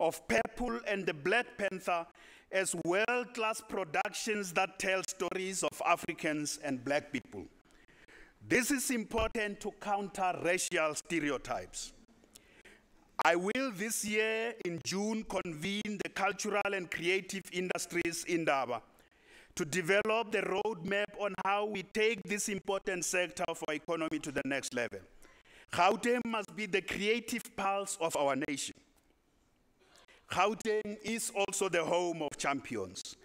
of Purple and the Black Panther as world-class productions that tell stories of Africans and black people. This is important to counter racial stereotypes. I will this year in June convene the cultural and creative industries in Indaba to develop the roadmap on how we take this important sector of our economy to the next level. Gauteng must be the creative pulse of our nation. Gauteng is also the home of champions.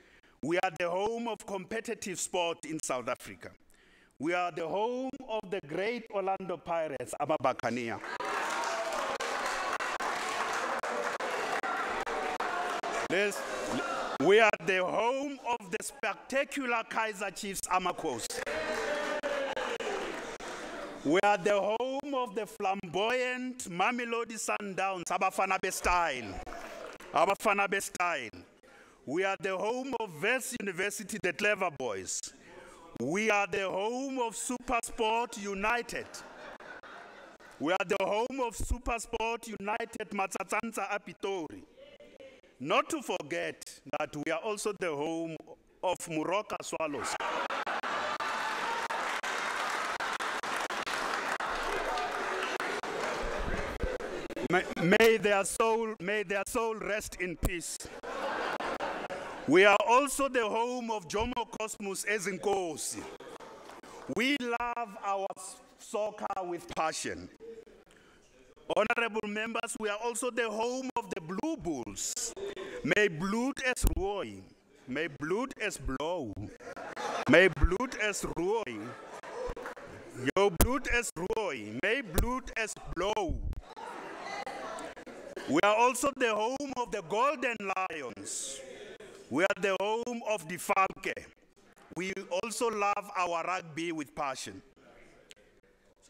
We are the home of competitive sport in South Africa. We are the home of the great Orlando Pirates, Buccaneers. We are the home of the spectacular Kaizer Chiefs, Amakos. We are the home of the flamboyant Mamelodi Sundowns, Abafana Bestyle. Abafana Bestyle. We are the home of West University, the Clever Boys. We are the home of Supersport United. We are the home of Supersport United, Matsatsanza Apitori. Not to forget that we are also the home of Muroka Swallows. May their soul rest in peace. We are also the home of Jomo Cosmos Ezinkosi. We love our soccer with passion. Honorable members, we are also the home of the Blue Bulls. May blood as Roy, may blood as blow, may blood as Roy, your blood as Roy, may blood as blow. We are also the home of the Golden Lions. We are the home of the Falke. We also love our rugby with passion.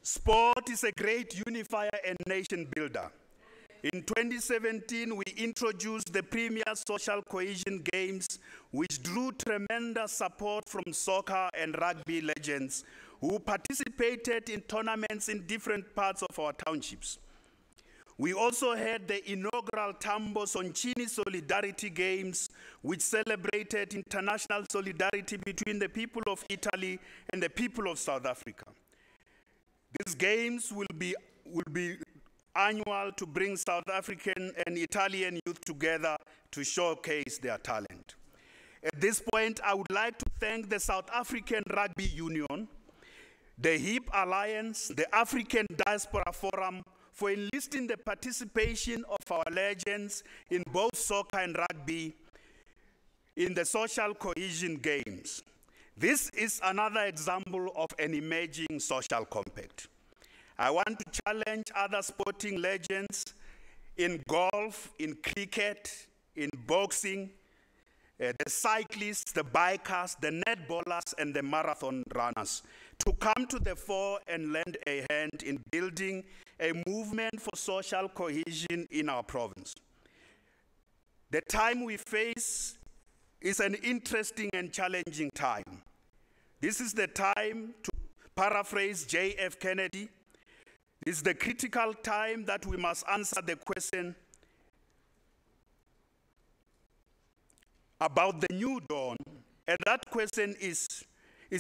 Sport is a great unifier and nation builder. In 2017, we introduced the Premier Social Cohesion Games, which drew tremendous support from soccer and rugby legends who participated in tournaments in different parts of our townships. We also had the inaugural Tambo Soncini Solidarity Games, which celebrated international solidarity between the people of Italy and the people of South Africa. These games will be annual to bring South African and Italian youth together to showcase their talent. At this point, I would like to thank the South African Rugby Union, the HIP Alliance, the African Diaspora Forum, for enlisting the participation of our legends in both soccer and rugby in the Social Cohesion Games. This is another example of an emerging social compact. I want to challenge other sporting legends in golf, in cricket, in boxing, the cyclists, the bikers, the netballers, and the marathon runners to come to the fore and lend a hand in building a movement for social cohesion in our province. The time we face is an interesting and challenging time. This is the time, to paraphrase J.F. Kennedy, this is the critical time that we must answer the question about the new dawn. And that question is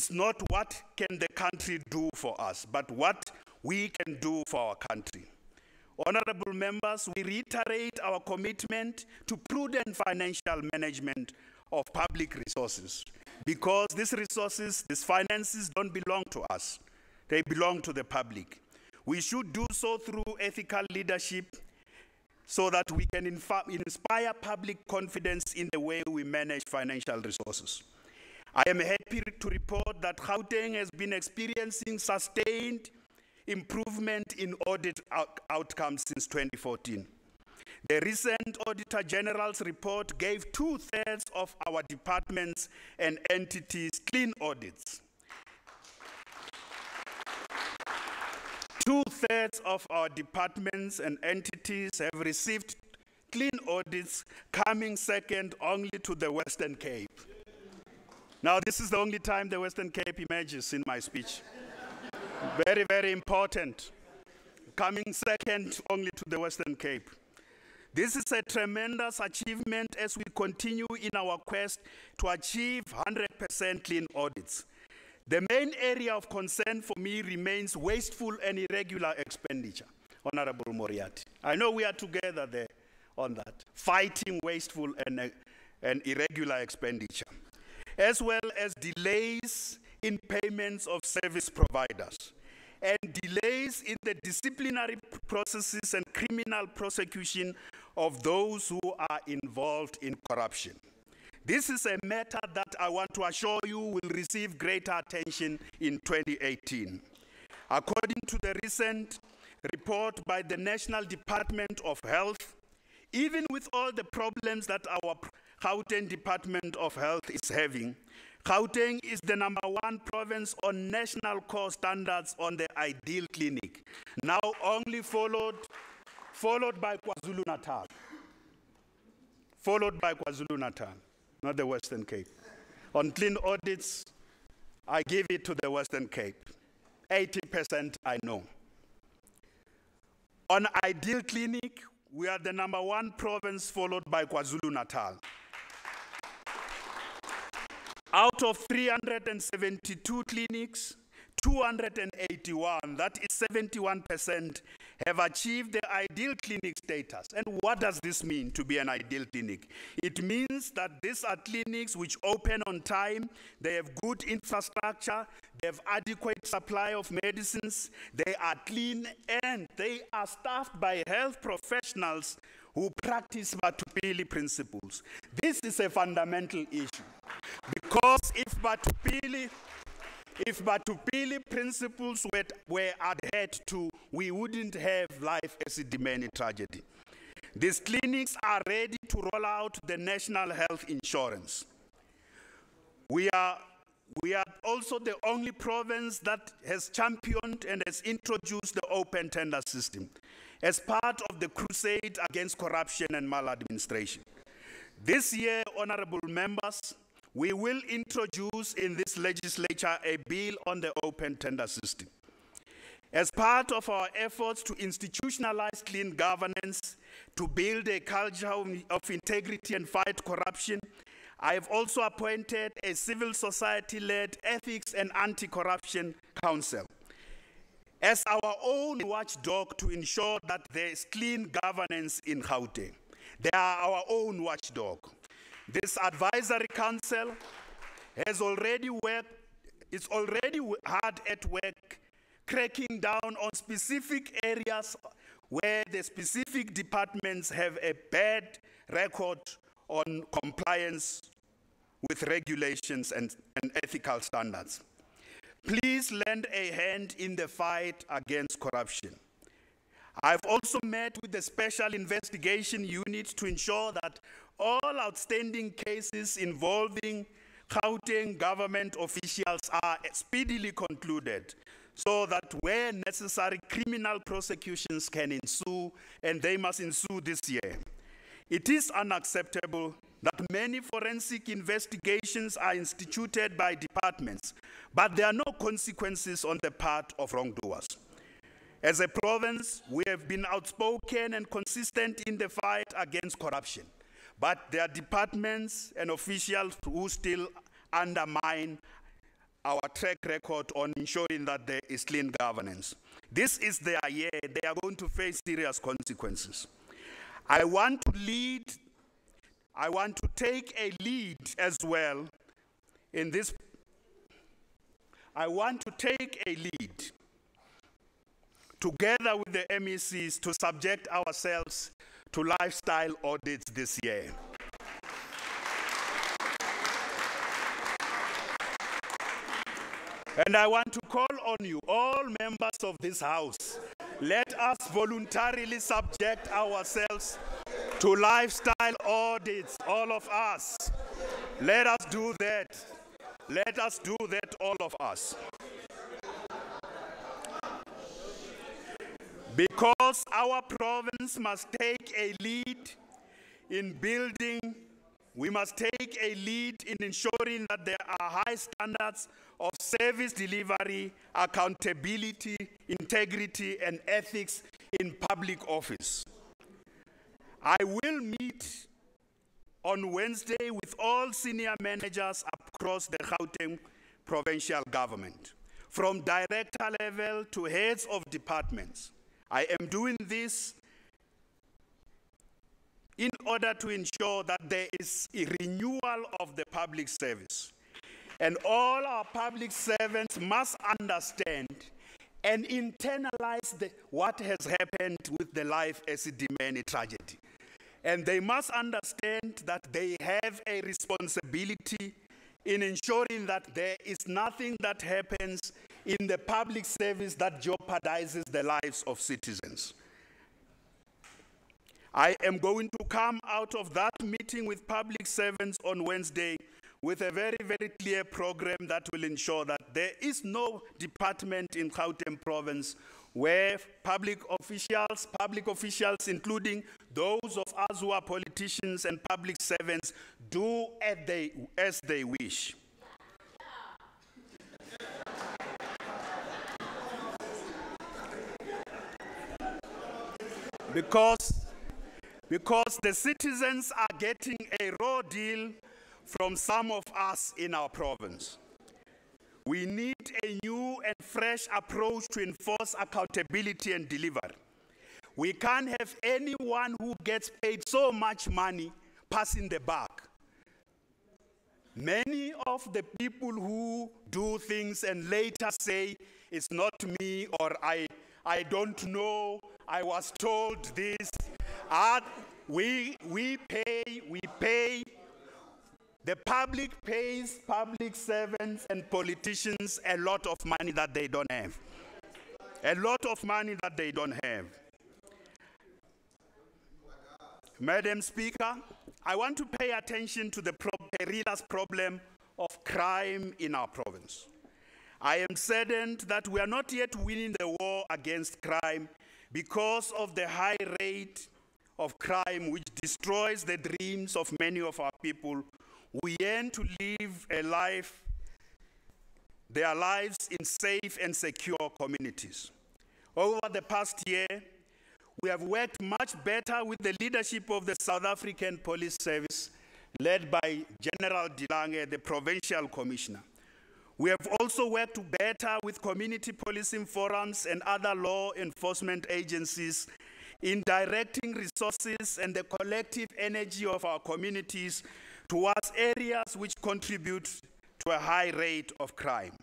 not what can the country do for us, but what we can do for our country. Honorable members, we reiterate our commitment to prudent financial management of public resources, because these resources, these finances don't belong to us. They belong to the public. We should do so through ethical leadership so that we can inspire public confidence in the way we manage financial resources. I am happy to report that Gauteng has been experiencing sustained improvement in audit outcomes since 2014. The recent Auditor General's report gave 2/3 of our departments and entities clean audits. 2/3 of our departments and entities have received clean audits, coming second only to the Western Cape. Now, this is the only time the Western Cape emerges in my speech. Very, very important. Coming second only to the Western Cape. This is a tremendous achievement as we continue in our quest to achieve 100% clean audits. The main area of concern for me remains wasteful and irregular expenditure, Honorable Moriarty. I know we are together there on that, fighting wasteful and irregular expenditure, as well as delays in payments of service providers, and delays in the disciplinary processes and criminal prosecution of those who are involved in corruption. This is a matter that I want to assure you will receive greater attention in 2018. According to the recent report by the National Department of Health, even with all the problems that our Gauteng Department of Health is having, Gauteng is the #1 province on national core standards on the ideal clinic, now only followed by KwaZulu-Natal. Followed by KwaZulu-Natal, not the Western Cape. On clean audits, I give it to the Western Cape. 80% I know. On ideal clinic, we are the #1 province followed by KwaZulu-Natal. Out of 372 clinics, 281, that is 71%, have achieved the ideal clinic status. And what does this mean, to be an ideal clinic? It means that these are clinics which open on time, they have good infrastructure, they have adequate supply of medicines, they are clean, and they are staffed by health professionals who practice Batupili principles. This is a fundamental issue, because if Batupili principles were adhered to, we wouldn't have life as a Dimeni tragedy. These clinics are ready to roll out the national health insurance. We are also the only province that has championed and has introduced the open tender system as part of the crusade against corruption and maladministration. This year, honorable members, we will introduce in this legislature a bill on the open tender system. As part of our efforts to institutionalize clean governance, to build a culture of integrity and fight corruption, I have also appointed a civil society-led ethics and anti-corruption council as our own watchdog to ensure that there is clean governance in Gauteng. They are our own watchdog. This advisory council is already hard at work cracking down on specific areas where the specific departments have a bad record on compliance with regulations and ethical standards. Please lend a hand in the fight against corruption. I've also met with the Special Investigation Unit to ensure that all outstanding cases involving Gauteng government officials are speedily concluded, so that where necessary, criminal prosecutions can ensue, and they must ensue this year. It is unacceptable that many forensic investigations are instituted by departments, but there are no consequences on the part of wrongdoers. As a province, we have been outspoken and consistent in the fight against corruption, but there are departments and officials who still undermine our track record on ensuring that there is clean governance. This is their year. They are going to face serious consequences. I want to take a lead as well in this. I want to take a lead together with the MECs to subject ourselves to lifestyle audits this year. And I want to call on you, all members of this House, let us voluntarily subject ourselves to lifestyle audits, all of us. Let us do that. Let us do that, all of us. Because our province must take a lead in building, we must take a lead in ensuring that there are high standards of service delivery, accountability, integrity, and ethics in public office. I will meet on Wednesday with all senior managers across the Gauteng provincial government, from director level to heads of departments. I am doing this in order to ensure that there is a renewal of the public service. And all our public servants must understand and internalize what has happened with the Life Esidimeni tragedy. And they must understand that they have a responsibility in ensuring that there is nothing that happens in the public service that jeopardizes the lives of citizens. I am going to come out of that meeting with public servants on Wednesday with a very, very clear program that will ensure that there is no department in Gauteng province where public officials, including those of us who are politicians and public servants, do as they wish. Because the citizens are getting a raw deal from some of us in our province. We need a new and fresh approach to enforce accountability and delivery. We can't have anyone who gets paid so much money passing the buck. Many of the people who do things and later say, it's not me, or I don't know, I was told this. We pay. The public pays public servants and politicians a lot of money that they don't have. A lot of money that they don't have. Madam Speaker, I want to pay attention to the perilous problem of crime in our province. I am saddened that we are not yet winning the war against crime because of the high rate of crime which destroys the dreams of many of our people who yearn to live their lives in safe and secure communities. Over the past year, we have worked much better with the leadership of the South African Police Service, led by General Dilange, the Provincial Commissioner. We have also worked better with community policing forums and other law enforcement agencies in directing resources and the collective energy of our communities towards areas which contribute to a high rate of crime.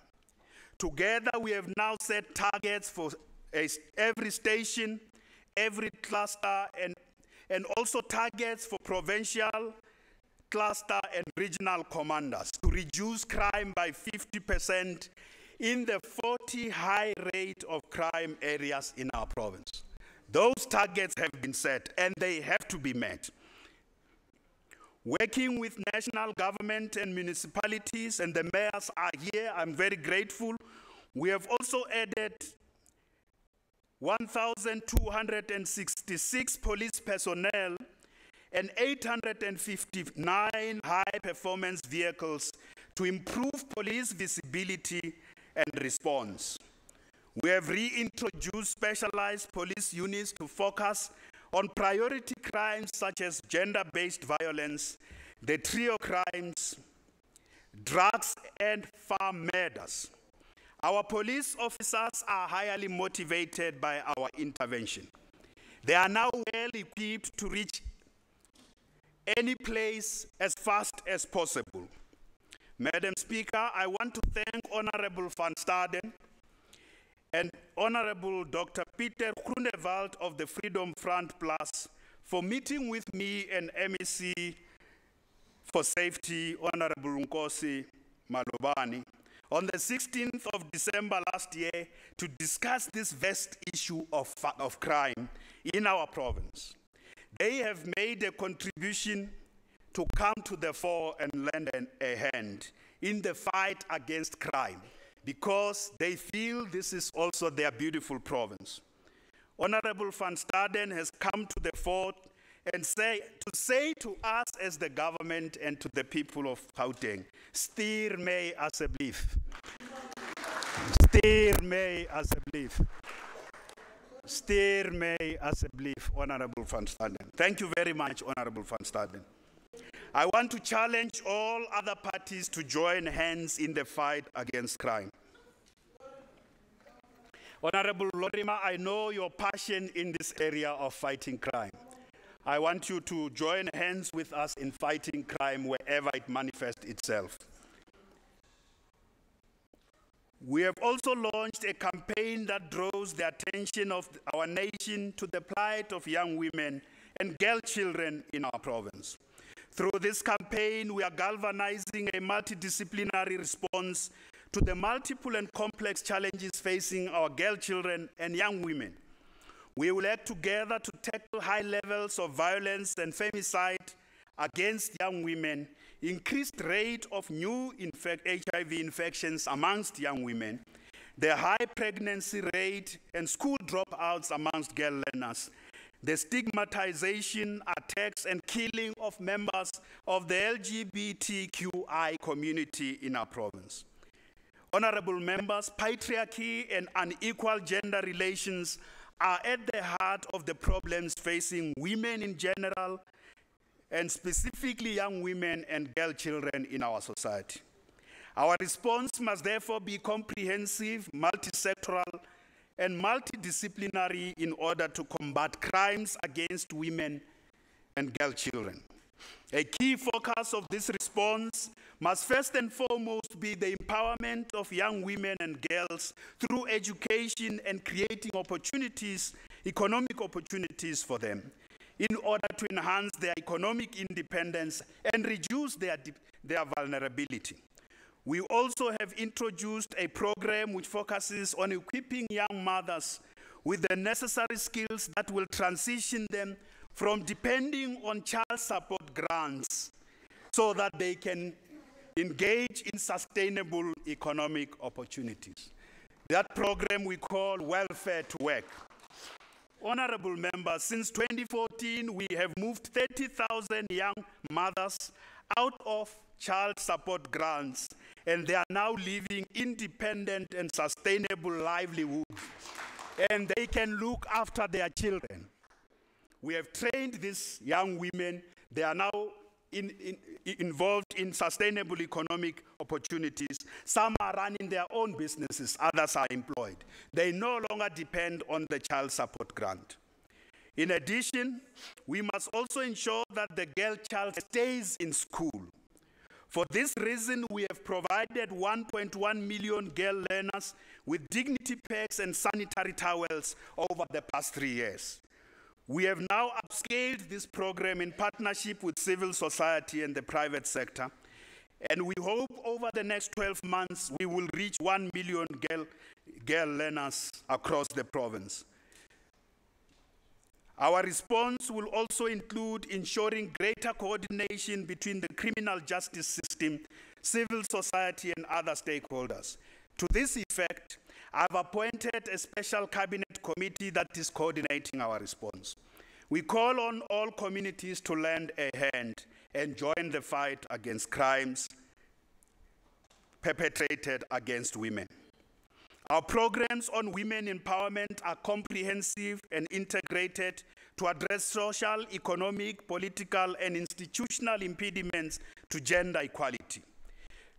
Together, we have now set targets for every station, every cluster, and also targets for provincial, cluster, and regional commanders to reduce crime by 50% in the 40 high rate of crime areas in our province. Those targets have been set and they have to be met. Working with national government and municipalities, and the mayors are here, I'm very grateful. We have also added 1,266 police personnel and 859 high-performance vehicles to improve police visibility and response. We have reintroduced specialized police units to focus on priority crimes such as gender-based violence, the trio crimes, drugs, and farm murders. Our police officers are highly motivated by our intervention. They are now well equipped to reach any place as fast as possible. Madam Speaker, I want to thank Honorable Van Staden and Honorable Dr. Peter Groenewald of the Freedom Front Plus for meeting with me and MEC for Safety, Honorable Nkosi Malobane, on the 16th of December last year to discuss this vast issue of crime in our province. They have made a contribution to come to the fore and lend a hand in the fight against crime because they feel this is also their beautiful province. Honorable Van Staden has come to the fore and say to us as the government and to the people of Gauteng, stuur my asseblief. Stuur my asseblief. Steer me asseblief, Honorable van Staden. Thank you very much, Honorable van Staden. I want to challenge all other parties to join hands in the fight against crime. Honorable Lorima, I know your passion in this area of fighting crime. I want you to join hands with us in fighting crime wherever it manifests itself. We have also launched a campaign that draws the attention of our nation to the plight of young women and girl children in our province. Through this campaign, we are galvanizing a multidisciplinary response to the multiple and complex challenges facing our girl children and young women. We will act together to tackle high levels of violence and femicide against young women, increased rate of new HIV infections amongst young women, the high pregnancy rate and school dropouts amongst girl learners, the stigmatization, attacks, and killing of members of the LGBTQI community in our province. Honorable members, patriarchy and unequal gender relations are at the heart of the problems facing women in general, and specifically young women and girl children in our society. Our response must therefore be comprehensive, multi-sectoral, and multidisciplinary in order to combat crimes against women and girl children. A key focus of this response must first and foremost be the empowerment of young women and girls through education and creating opportunities, economic opportunities for them, in order to enhance their economic independence and reduce their vulnerability. We also have introduced a program which focuses on equipping young mothers with the necessary skills that will transition them from depending on child support grants so that they can engage in sustainable economic opportunities. That program we call Welfare to Work. Honorable members, since 2014, we have moved 30,000 young mothers out of child support grants, and they are now living independent and sustainable livelihoods, and they can look after their children. We have trained these young women. They are now involved in sustainable economic opportunities. Some are running their own businesses, others are employed. They no longer depend on the child support grant. In addition, we must also ensure that the girl child stays in school. For this reason, we have provided 1.1 million girl learners with dignity packs and sanitary towels over the past 3 years. We have now upscaled this program in partnership with civil society and the private sector, and we hope over the next 12 months we will reach 1 million girl learners across the province. Our response will also include ensuring greater coordination between the criminal justice system, civil society, and other stakeholders. To this effect, I've appointed a special cabinet committee that is coordinating our response. We call on all communities to lend a hand and join the fight against crimes perpetrated against women. Our programs on women empowerment are comprehensive and integrated to address social, economic, political, and institutional impediments to gender equality.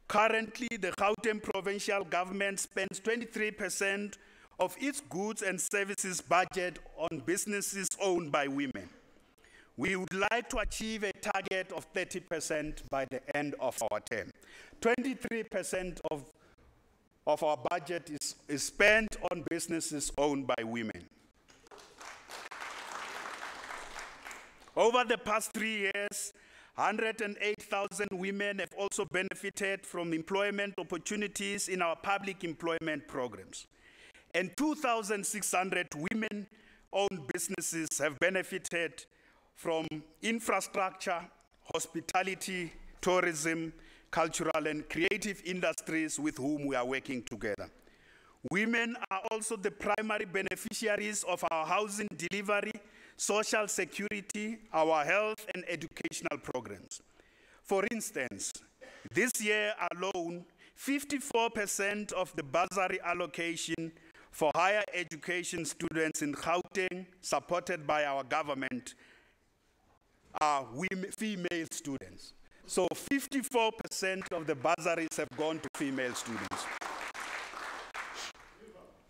Currently, the Gauteng provincial government spends 23% of its goods and services budget on businesses owned by women. We would like to achieve a target of 30% by the end of our term. 23% of our budget is spent on businesses owned by women. Over the past 3 years, 108,000 women have also benefited from employment opportunities in our public employment programs. And 2,600 women-owned businesses have benefited from infrastructure, hospitality, tourism, cultural and creative industries with whom we are working together. Women are also the primary beneficiaries of our housing delivery, social security, our health and educational programs. For instance, this year alone, 54% of the bursary allocation for higher education students in Gauteng, supported by our government, are female students. So 54% of the bursaries have gone to female students.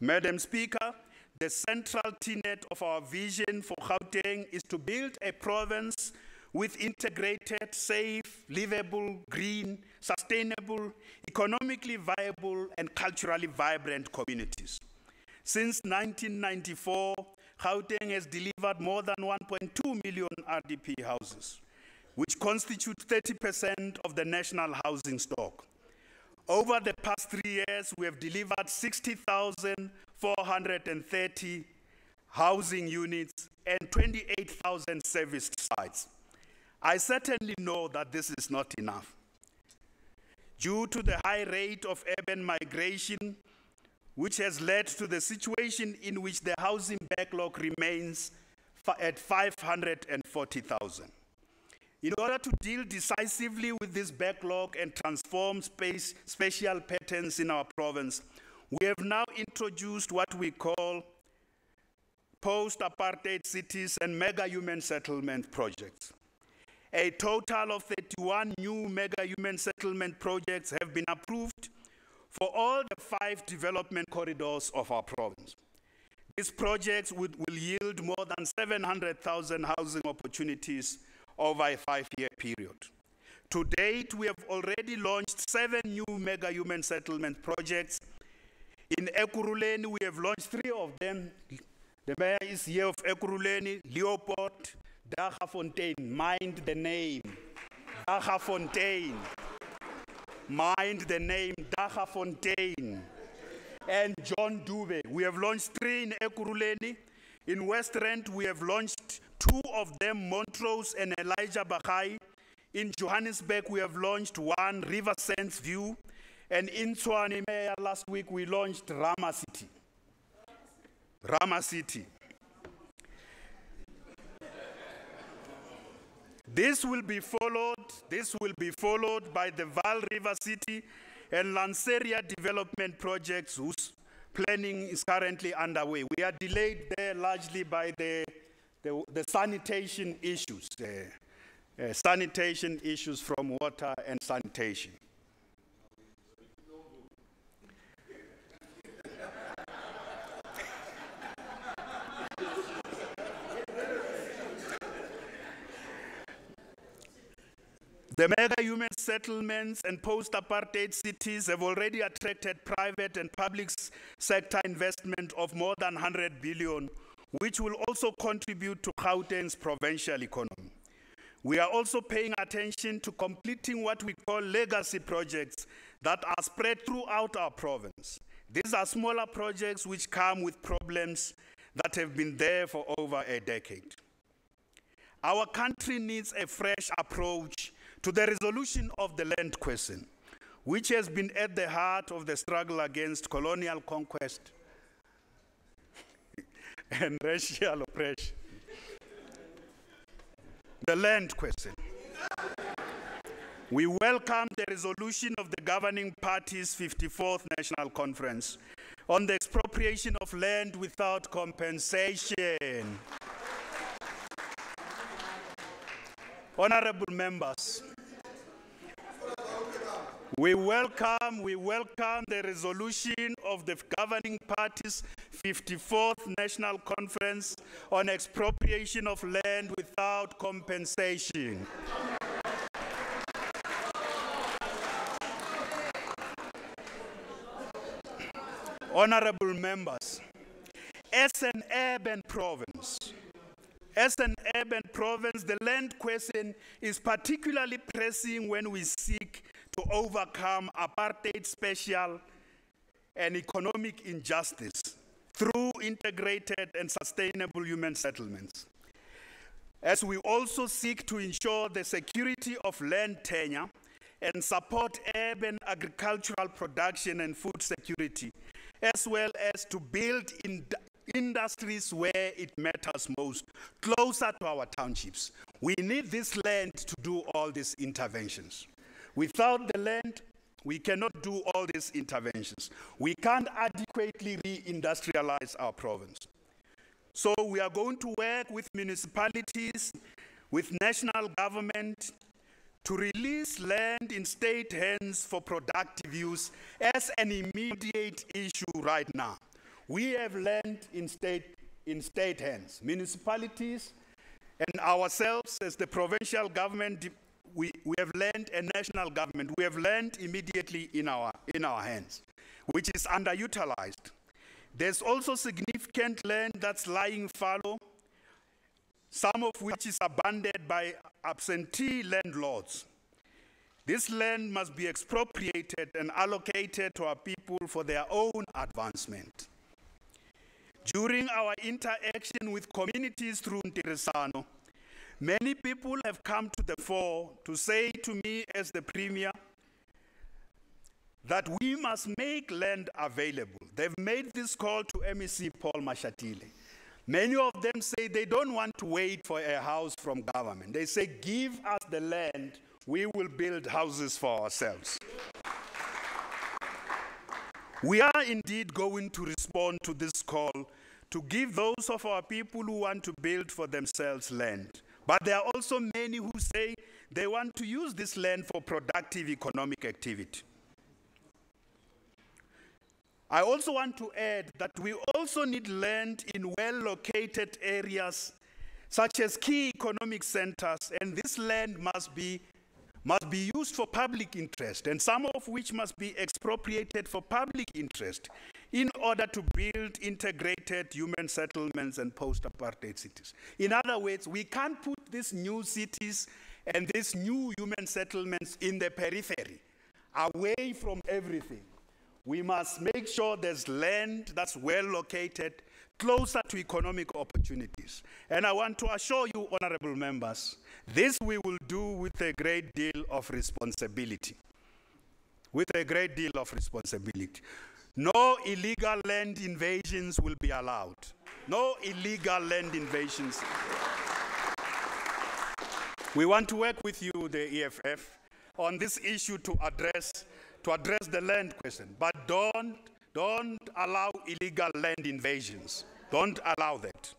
Madam Speaker, the central tenet of our vision for Gauteng is to build a province with integrated, safe, livable, green, sustainable, economically viable, and culturally vibrant communities. Since 1994, Gauteng has delivered more than 1.2 million RDP houses, which constitute 30% of the national housing stock. Over the past 3 years, we have delivered 60,430 housing units and 28,000 service sites. I certainly know that this is not enough. Due to the high rate of urban migration, which has led to the situation in which the housing backlog remains at 540,000. In order to deal decisively with this backlog and transform spatial patterns in our province, we have now introduced what we call post-apartheid cities and mega-human settlement projects. A total of 31 new mega-human settlement projects have been approved for all the 5 development corridors of our province. These projects will yield more than 700,000 housing opportunities over a 5-year period. To date, we have already launched 7 new mega-human settlement projects. In Ekurhuleni, we have launched 3 of them. The mayor is here of Ekurhuleni, Leopold, Daggafontein, mind the name, Daggafontein, mind the name, Daggafontein, and John Dube. We have launched 3 in Ekurhuleni. In West Rand, we have launched 2 of them, Montrose and Elijah Bagai. In Johannesburg, we have launched 1, River Sands View. And in Tshwane, last week, we launched Rama City. Rama City. This will be followed by the Vaal River City and Lanseria development projects whose planning is currently underway. We are delayed there largely by the sanitation issues, sanitation issues from water and sanitation. The mega-human settlements and post-apartheid cities have already attracted private and public sector investment of more than 100 billion, which will also contribute to Gauteng's provincial economy. We are also paying attention to completing what we call legacy projects that are spread throughout our province. These are smaller projects which come with problems that have been there for over a decade. Our country needs a fresh approach to the resolution of the land question, which has been at the heart of the struggle against colonial conquest and racial oppression. The land question. We welcome the resolution of the governing party's 54th National Conference on the expropriation of land without compensation. Honorable members, we welcome the resolution of the governing party's 54th National Conference on expropriation of land without compensation. Honorable members, as an urban province, the land question is particularly pressing when we seek to overcome apartheid, spatial, and economic injustice through integrated and sustainable human settlements. As we also seek to ensure the security of land tenure and support urban agricultural production and food security, as well as to build industries where it matters most, closer to our townships. We need this land to do all these interventions. Without the land, We cannot do all these interventions. We can't adequately re-industrialize our province. So we are going to work with municipalities, with national government, to release land in state hands for productive use as an immediate issue right now. We have land in state hands. Municipalities and ourselves as the provincial government, we have land, and national government, we have land immediately in our hands, which is underutilized. There's also significant land that's lying fallow, some of which is abandoned by absentee landlords. This land must be expropriated and allocated to our people for their own advancement. During our interaction with communities through Ntirisano, many people have come to the fore to say to me as the Premier that we must make land available. They've made this call to MEC Paul Mashatile. Many of them say they don't want to wait for a house from government. They say, give us the land, we will build houses for ourselves. We are indeed going to respond to this call to give those of our people who want to build for themselves land. But there are also many who say they want to use this land for productive economic activity. I also want to add that we also need land in well-located areas such as key economic centers, and this land must be used for public interest, and some of which must be expropriated for public interest in order to build integrated human settlements and post-apartheid cities. In other words, we can't put these new cities and these new human settlements in the periphery, away from everything. We must make sure there's land that's well located, closer to economic opportunities. And I want to assure you, honorable members, this we will do with a great deal of responsibility. With a great deal of responsibility. No illegal land invasions will be allowed. No illegal land invasions. We want to work with you, the EFF, on this issue to address the land question, but don't allow illegal land invasions. Don't allow that.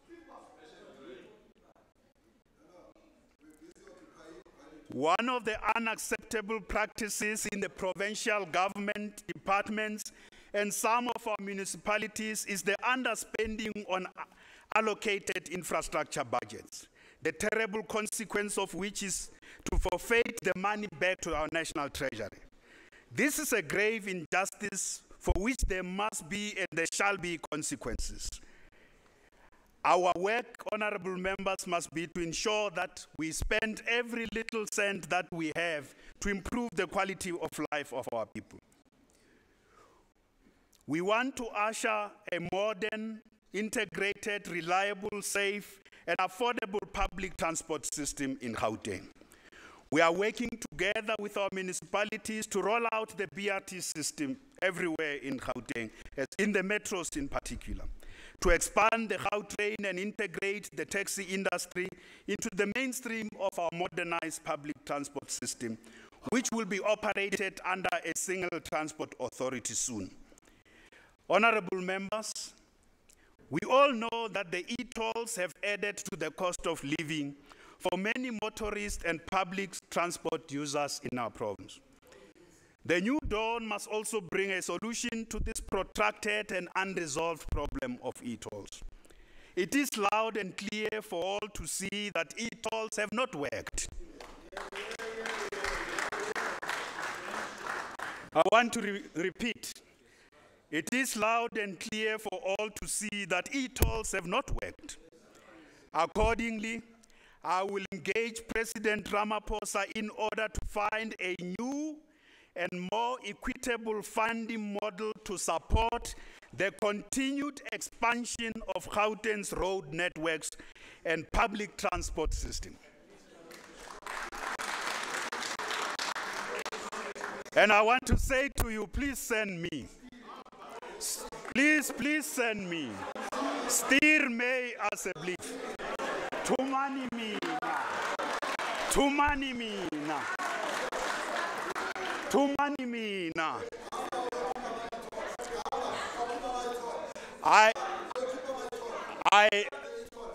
One of the unacceptable practices in the provincial government departments and some of our municipalities is the underspending on allocated infrastructure budgets. The terrible consequence of which is to forfeit the money back to our national treasury. This is a grave injustice for which there must be and there shall be consequences. Our work, honorable members, must be to ensure that we spend every little cent that we have to improve the quality of life of our people. We want to usher a modern, integrated, reliable, safe, and affordable public transport system in Gauteng. We are working together with our municipalities to roll out the BRT system everywhere in Gauteng, as in the metros in particular, to expand the Gautrain and integrate the taxi industry into the mainstream of our modernized public transport system, which will be operated under a single transport authority soon. Honorable members, we all know that the e-tolls have added to the cost of living for many motorists and public transport users in our province. The new dawn must also bring a solution to this protracted and unresolved problem of e-tolls. It is loud and clear for all to see that e-tolls have not worked. I want to repeat. It is loud and clear for all to see that e-tolls have not worked. Accordingly, I will engage President Ramaphosa in order to find a new and more equitable funding model to support the continued expansion of Gauteng's road networks and public transport system. And I want to say to you, please send me. Please send me. Stuur mij alsjeblieft. Tumani mina. Tumani mina. Tumani mina.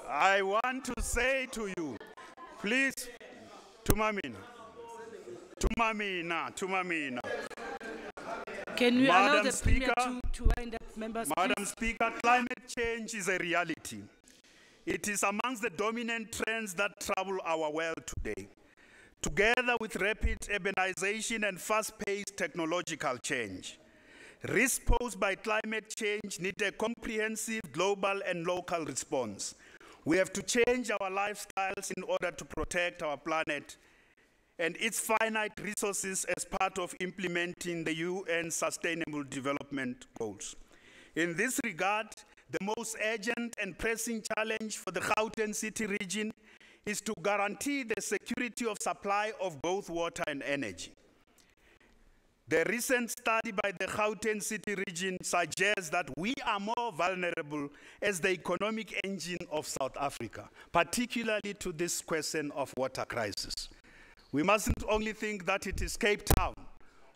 I want to say to you, please, tumamina. Can we allow Madam the Speaker, Premier to wind up, members, Madam please? Speaker, climate change is a reality. It is amongst the dominant trends that trouble our world today. Together with rapid urbanization and fast-paced technological change, risks posed by climate change need a comprehensive global and local response. We have to change our lifestyles in order to protect our planet and its finite resources as part of implementing the UN Sustainable Development Goals. In this regard, the most urgent and pressing challenge for the Gauteng City region is to guarantee the security of supply of both water and energy. The recent study by the Gauteng City region suggests that we are more vulnerable as the economic engine of South Africa, particularly to this question of water crisis. We mustn't only think that it is Cape Town.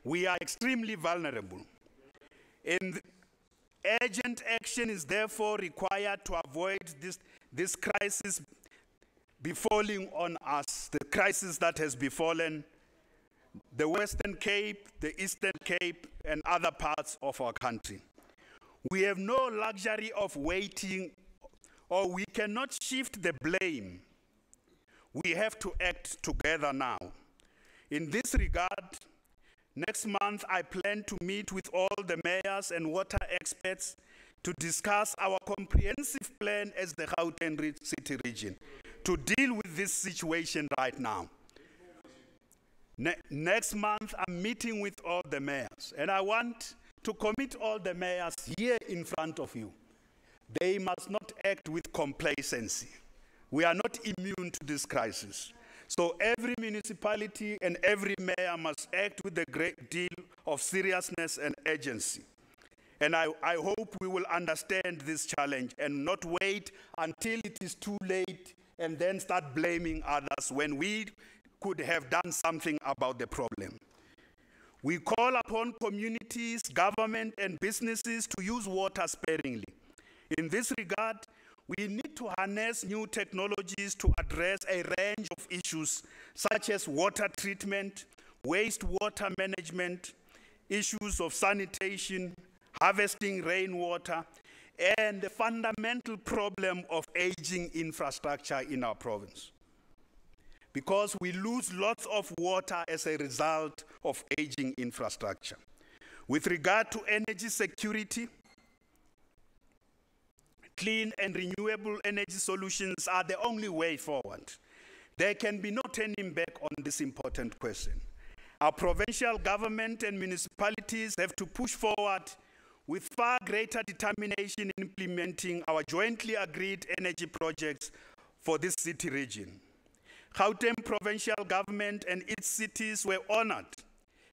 We are extremely vulnerable. And urgent action is therefore required to avoid this crisis befalling on us, the crisis that has befallen the Western Cape, the Eastern Cape, and other parts of our country. We have no luxury of waiting, or we cannot shift the blame. We have to act together now. In this regard, next month I plan to meet with all the mayors and water experts to discuss our comprehensive plan as the Gauteng City region to deal with this situation right now. Next month, I'm meeting with all the mayors, and I want to commit all the mayors here in front of you. They must not act with complacency. We are not immune to this crisis. So every municipality and every mayor must act with a great deal of seriousness and urgency. And I hope we will understand this challenge and not wait until it is too late and then start blaming others when we could have done something about the problem. We call upon communities, government, and businesses to use water sparingly. In this regard, we need to harness new technologies to address a range of issues such as water treatment, wastewater management, issues of sanitation, harvesting rainwater, and the fundamental problem of aging infrastructure in our province. Because we lose lots of water as a result of aging infrastructure. With regard to energy security, clean and renewable energy solutions are the only way forward. There can be no turning back on this important question. Our provincial government and municipalities have to push forward with far greater determination in implementing our jointly agreed energy projects for this city region. Gauteng provincial government and its cities were honored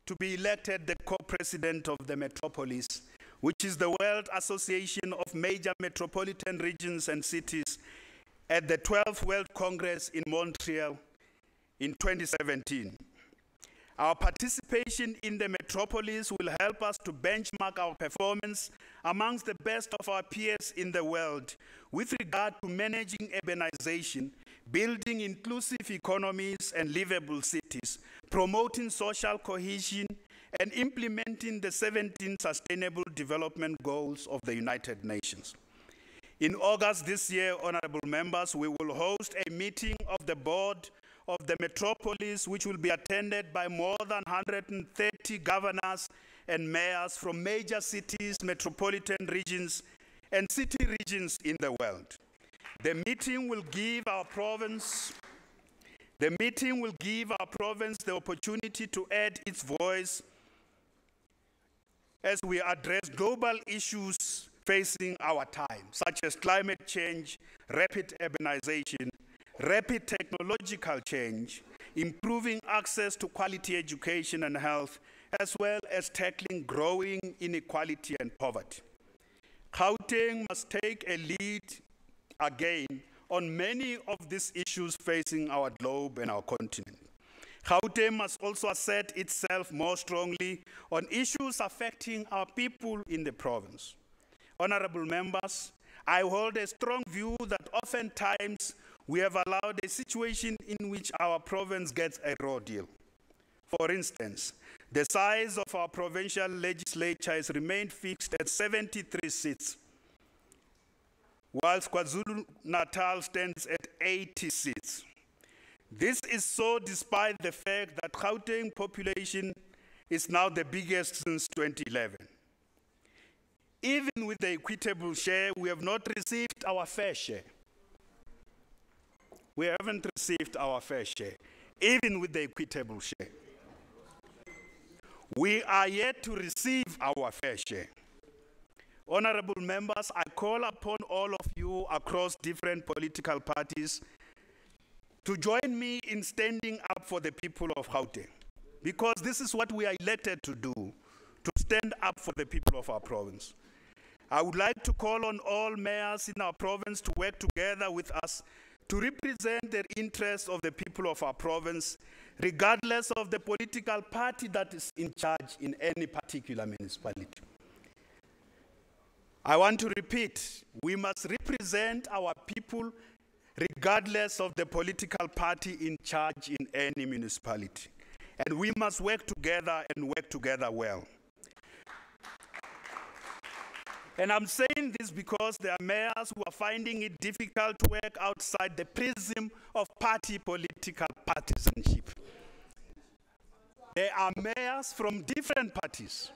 to be elected the co-president of the metropolis, which is the World Association of Major Metropolitan Regions and Cities, at the 12th World Congress in Montreal in 2017. Our participation in the metropolis will help us to benchmark our performance amongst the best of our peers in the world with regard to managing urbanization, building inclusive economies and livable cities, promoting social cohesion, and implementing the 17 Sustainable Development Goals of the United Nations. In August this year, honorable members, we will host a meeting of the board of the metropolis, which will be attended by more than 130 governors and mayors from major cities, metropolitan regions, and city regions in the world. The meeting will give our province the opportunity to add its voice as we address global issues facing our time, such as climate change, rapid urbanization, rapid technological change, improving access to quality education and health, as well as tackling growing inequality and poverty. Gauteng must take a lead again on many of these issues facing our globe and our continent. Gauteng must also assert itself more strongly on issues affecting our people in the province. Honorable members, I hold a strong view that oftentimes we have allowed a situation in which our province gets a raw deal. For instance, the size of our provincial legislature has remained fixed at 73 seats, whilst KwaZulu-Natal stands at 80 seats. This is so despite the fact that Gauteng population is now the biggest since 2011. Even with the equitable share, we have not received our fair share. We haven't received our fair share, even with the equitable share. We are yet to receive our fair share. Honorable members, I call upon all of you across different political parties to join me in standing up for the people of Gauteng, because this is what we are elected to do, to stand up for the people of our province. I would like to call on all mayors in our province to work together with us to represent the interests of the people of our province, regardless of the political party that is in charge in any particular municipality. I want to repeat, we must represent our people regardless of the political party in charge in any municipality. And we must work together and work together well. And I'm saying this because there are mayors who are finding it difficult to work outside the prism of party political partisanship. There are mayors from different parties,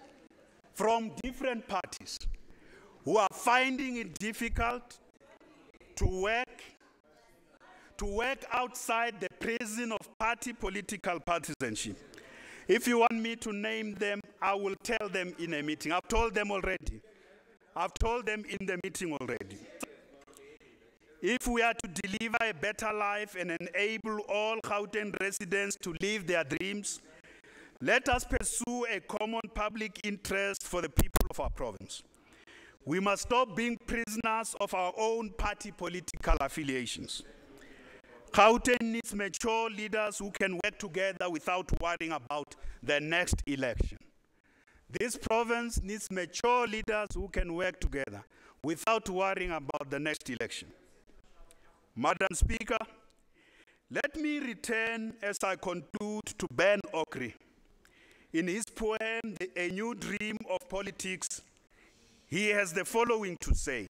who are finding it difficult to work outside the prison of party political partisanship. If you want me to name them, I will tell them in a meeting. I've told them already. I've told them in the meeting already. If we are to deliver a better life and enable all Gauteng residents to live their dreams, let us pursue a common public interest for the people of our province. We must stop being prisoners of our own party political affiliations. Gauteng needs mature leaders who can work together without worrying about the next election. This province needs mature leaders who can work together without worrying about the next election. Madam Speaker, let me return as I conclude to Ben Okri. In his poem, A New Dream of Politics, he has the following to say,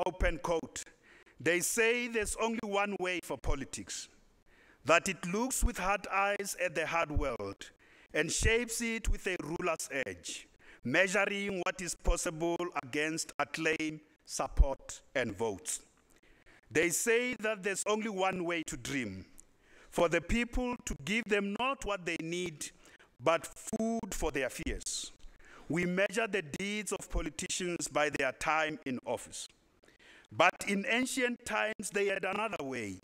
open quote, "They say there's only one way for politics, that it looks with hard eyes at the hard world and shapes it with a ruler's edge, measuring what is possible against acclaim, support, and votes. They say that there's only one way to dream, for the people to give them not what they need, but food for their fears. We measure the deeds of politicians by their time in office. But in ancient times, they had another way.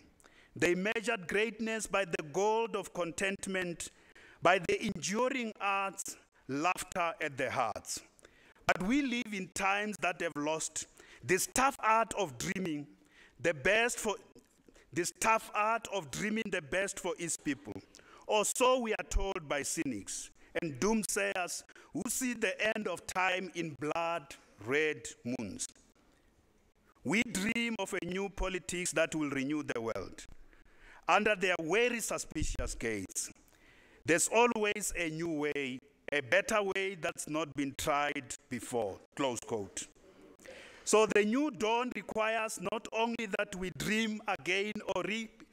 They measured greatness by the gold of contentment, by the enduring arts, laughter at the hearts. But we live in times that have lost this tough art of dreaming the best for its people. Or so we are told by cynics and doomsayers who see the end of time in blood-red moons. We dream of a new politics that will renew the world. Under their very suspicious gaze, there's always a new way, a better way that's not been tried before, close quote. So the new dawn requires not only that we dream again or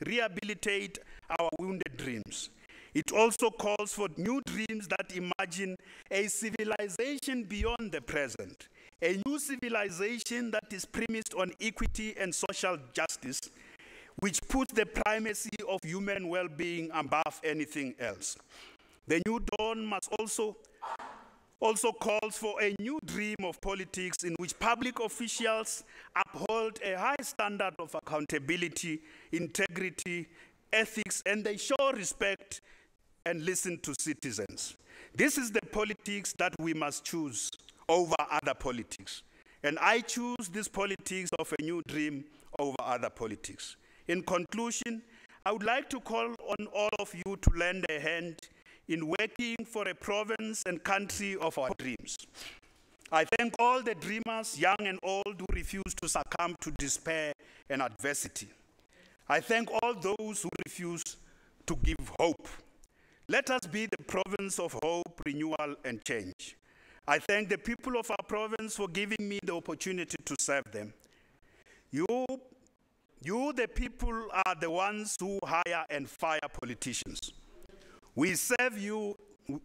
rehabilitate our wounded dreams, it also calls for new dreams that imagine a civilization beyond the present, a new civilization that is premised on equity and social justice, which puts the primacy of human well-being above anything else. The new dawn must also calls for a new dream of politics in which public officials uphold a high standard of accountability, integrity, ethics, and they show respect and listen to citizens. This is the politics that we must choose over other politics. And I choose this politics of a new dream over other politics. In conclusion, I would like to call on all of you to lend a hand in working for a province and country of our dreams. I thank all the dreamers, young and old, who refuse to succumb to despair and adversity. I thank all those who refuse to give hope. Let us be the province of hope, renewal, and change. I thank the people of our province for giving me the opportunity to serve them. You, the people, are the ones who hire and fire politicians. We serve you,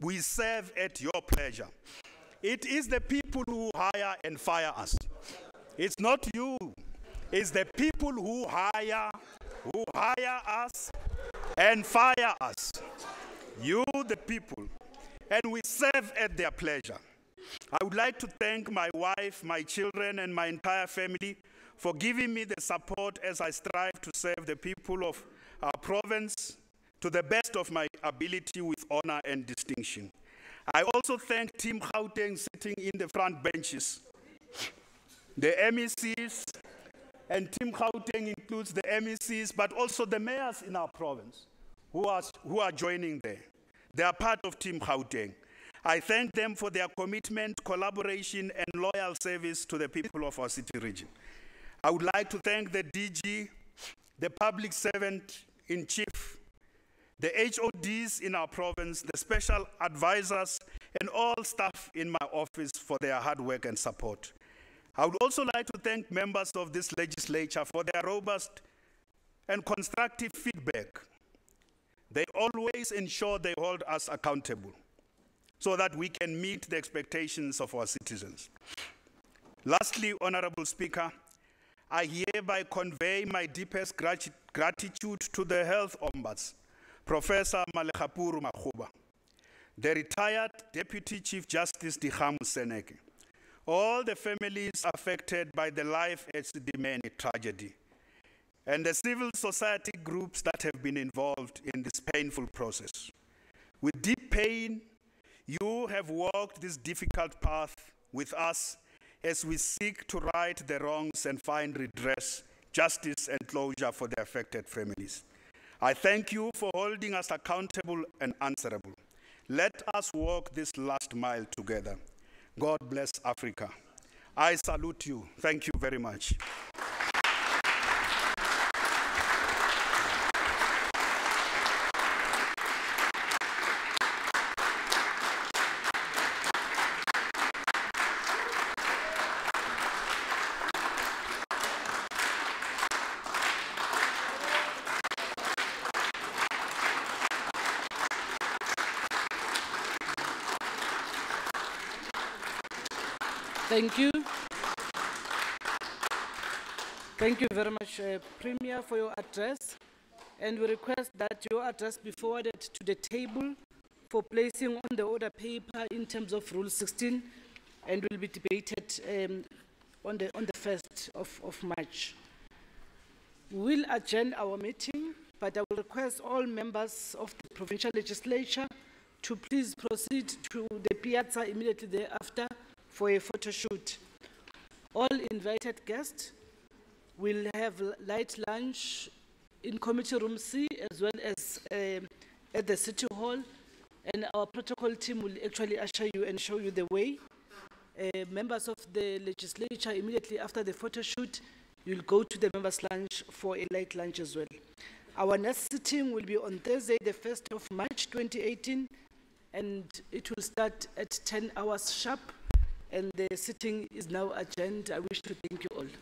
we serve at your pleasure. It is the people who hire and fire us. It's not you. It's the people who hire us and fire us. You, the people, and we serve at their pleasure. I would like to thank my wife, my children, and my entire family for giving me the support as I strive to serve the people of our province to the best of my ability with honor and distinction. I also thank Team Gauteng sitting in the front benches, the MECs, and Team Gauteng includes the MECs, but also the mayors in our province who are joining there. They are part of Team Gauteng. I thank them for their commitment, collaboration, and loyal service to the people of our city region. I would like to thank the DG, the public servant in chief, the HODs in our province, the special advisors, and all staff in my office for their hard work and support. I would also like to thank members of this legislature for their robust and constructive feedback. They always ensure they hold us accountable so that we can meet the expectations of our citizens. Lastly, Honorable Speaker, I hereby convey my deepest gratitude to the Health Ombuds, Professor Makhura, the retired Deputy Chief Justice Dikgamu Seneke, all the families affected by the Life at Sedimeni tragedy, and the civil society groups that have been involved in this painful process. With deep pain, you have walked this difficult path with us as we seek to right the wrongs and find redress, justice, and closure for the affected families. I thank you for holding us accountable and answerable. Let us walk this last mile together. God bless Africa. I salute you. Thank you very much. Thank you. Thank you very much, Premier, for your address. And we request that your address be forwarded to the table for placing on the order paper in terms of Rule 16 and will be debated on the 1st of March. We will adjourn our meeting, but I will request all members of the provincial legislature to please proceed to the piazza immediately thereafter for a photo shoot. All invited guests will have light lunch in Committee Room C as well as at the City Hall, and our protocol team will actually usher you and show you the way. Members of the legislature, immediately after the photo shoot, you'll go to the members' lunch for a light lunch as well. Our next sitting will be on Thursday, the 1st of March 2018, and it will start at 10 hours sharp. And the sitting is now adjourned. I wish to thank you all.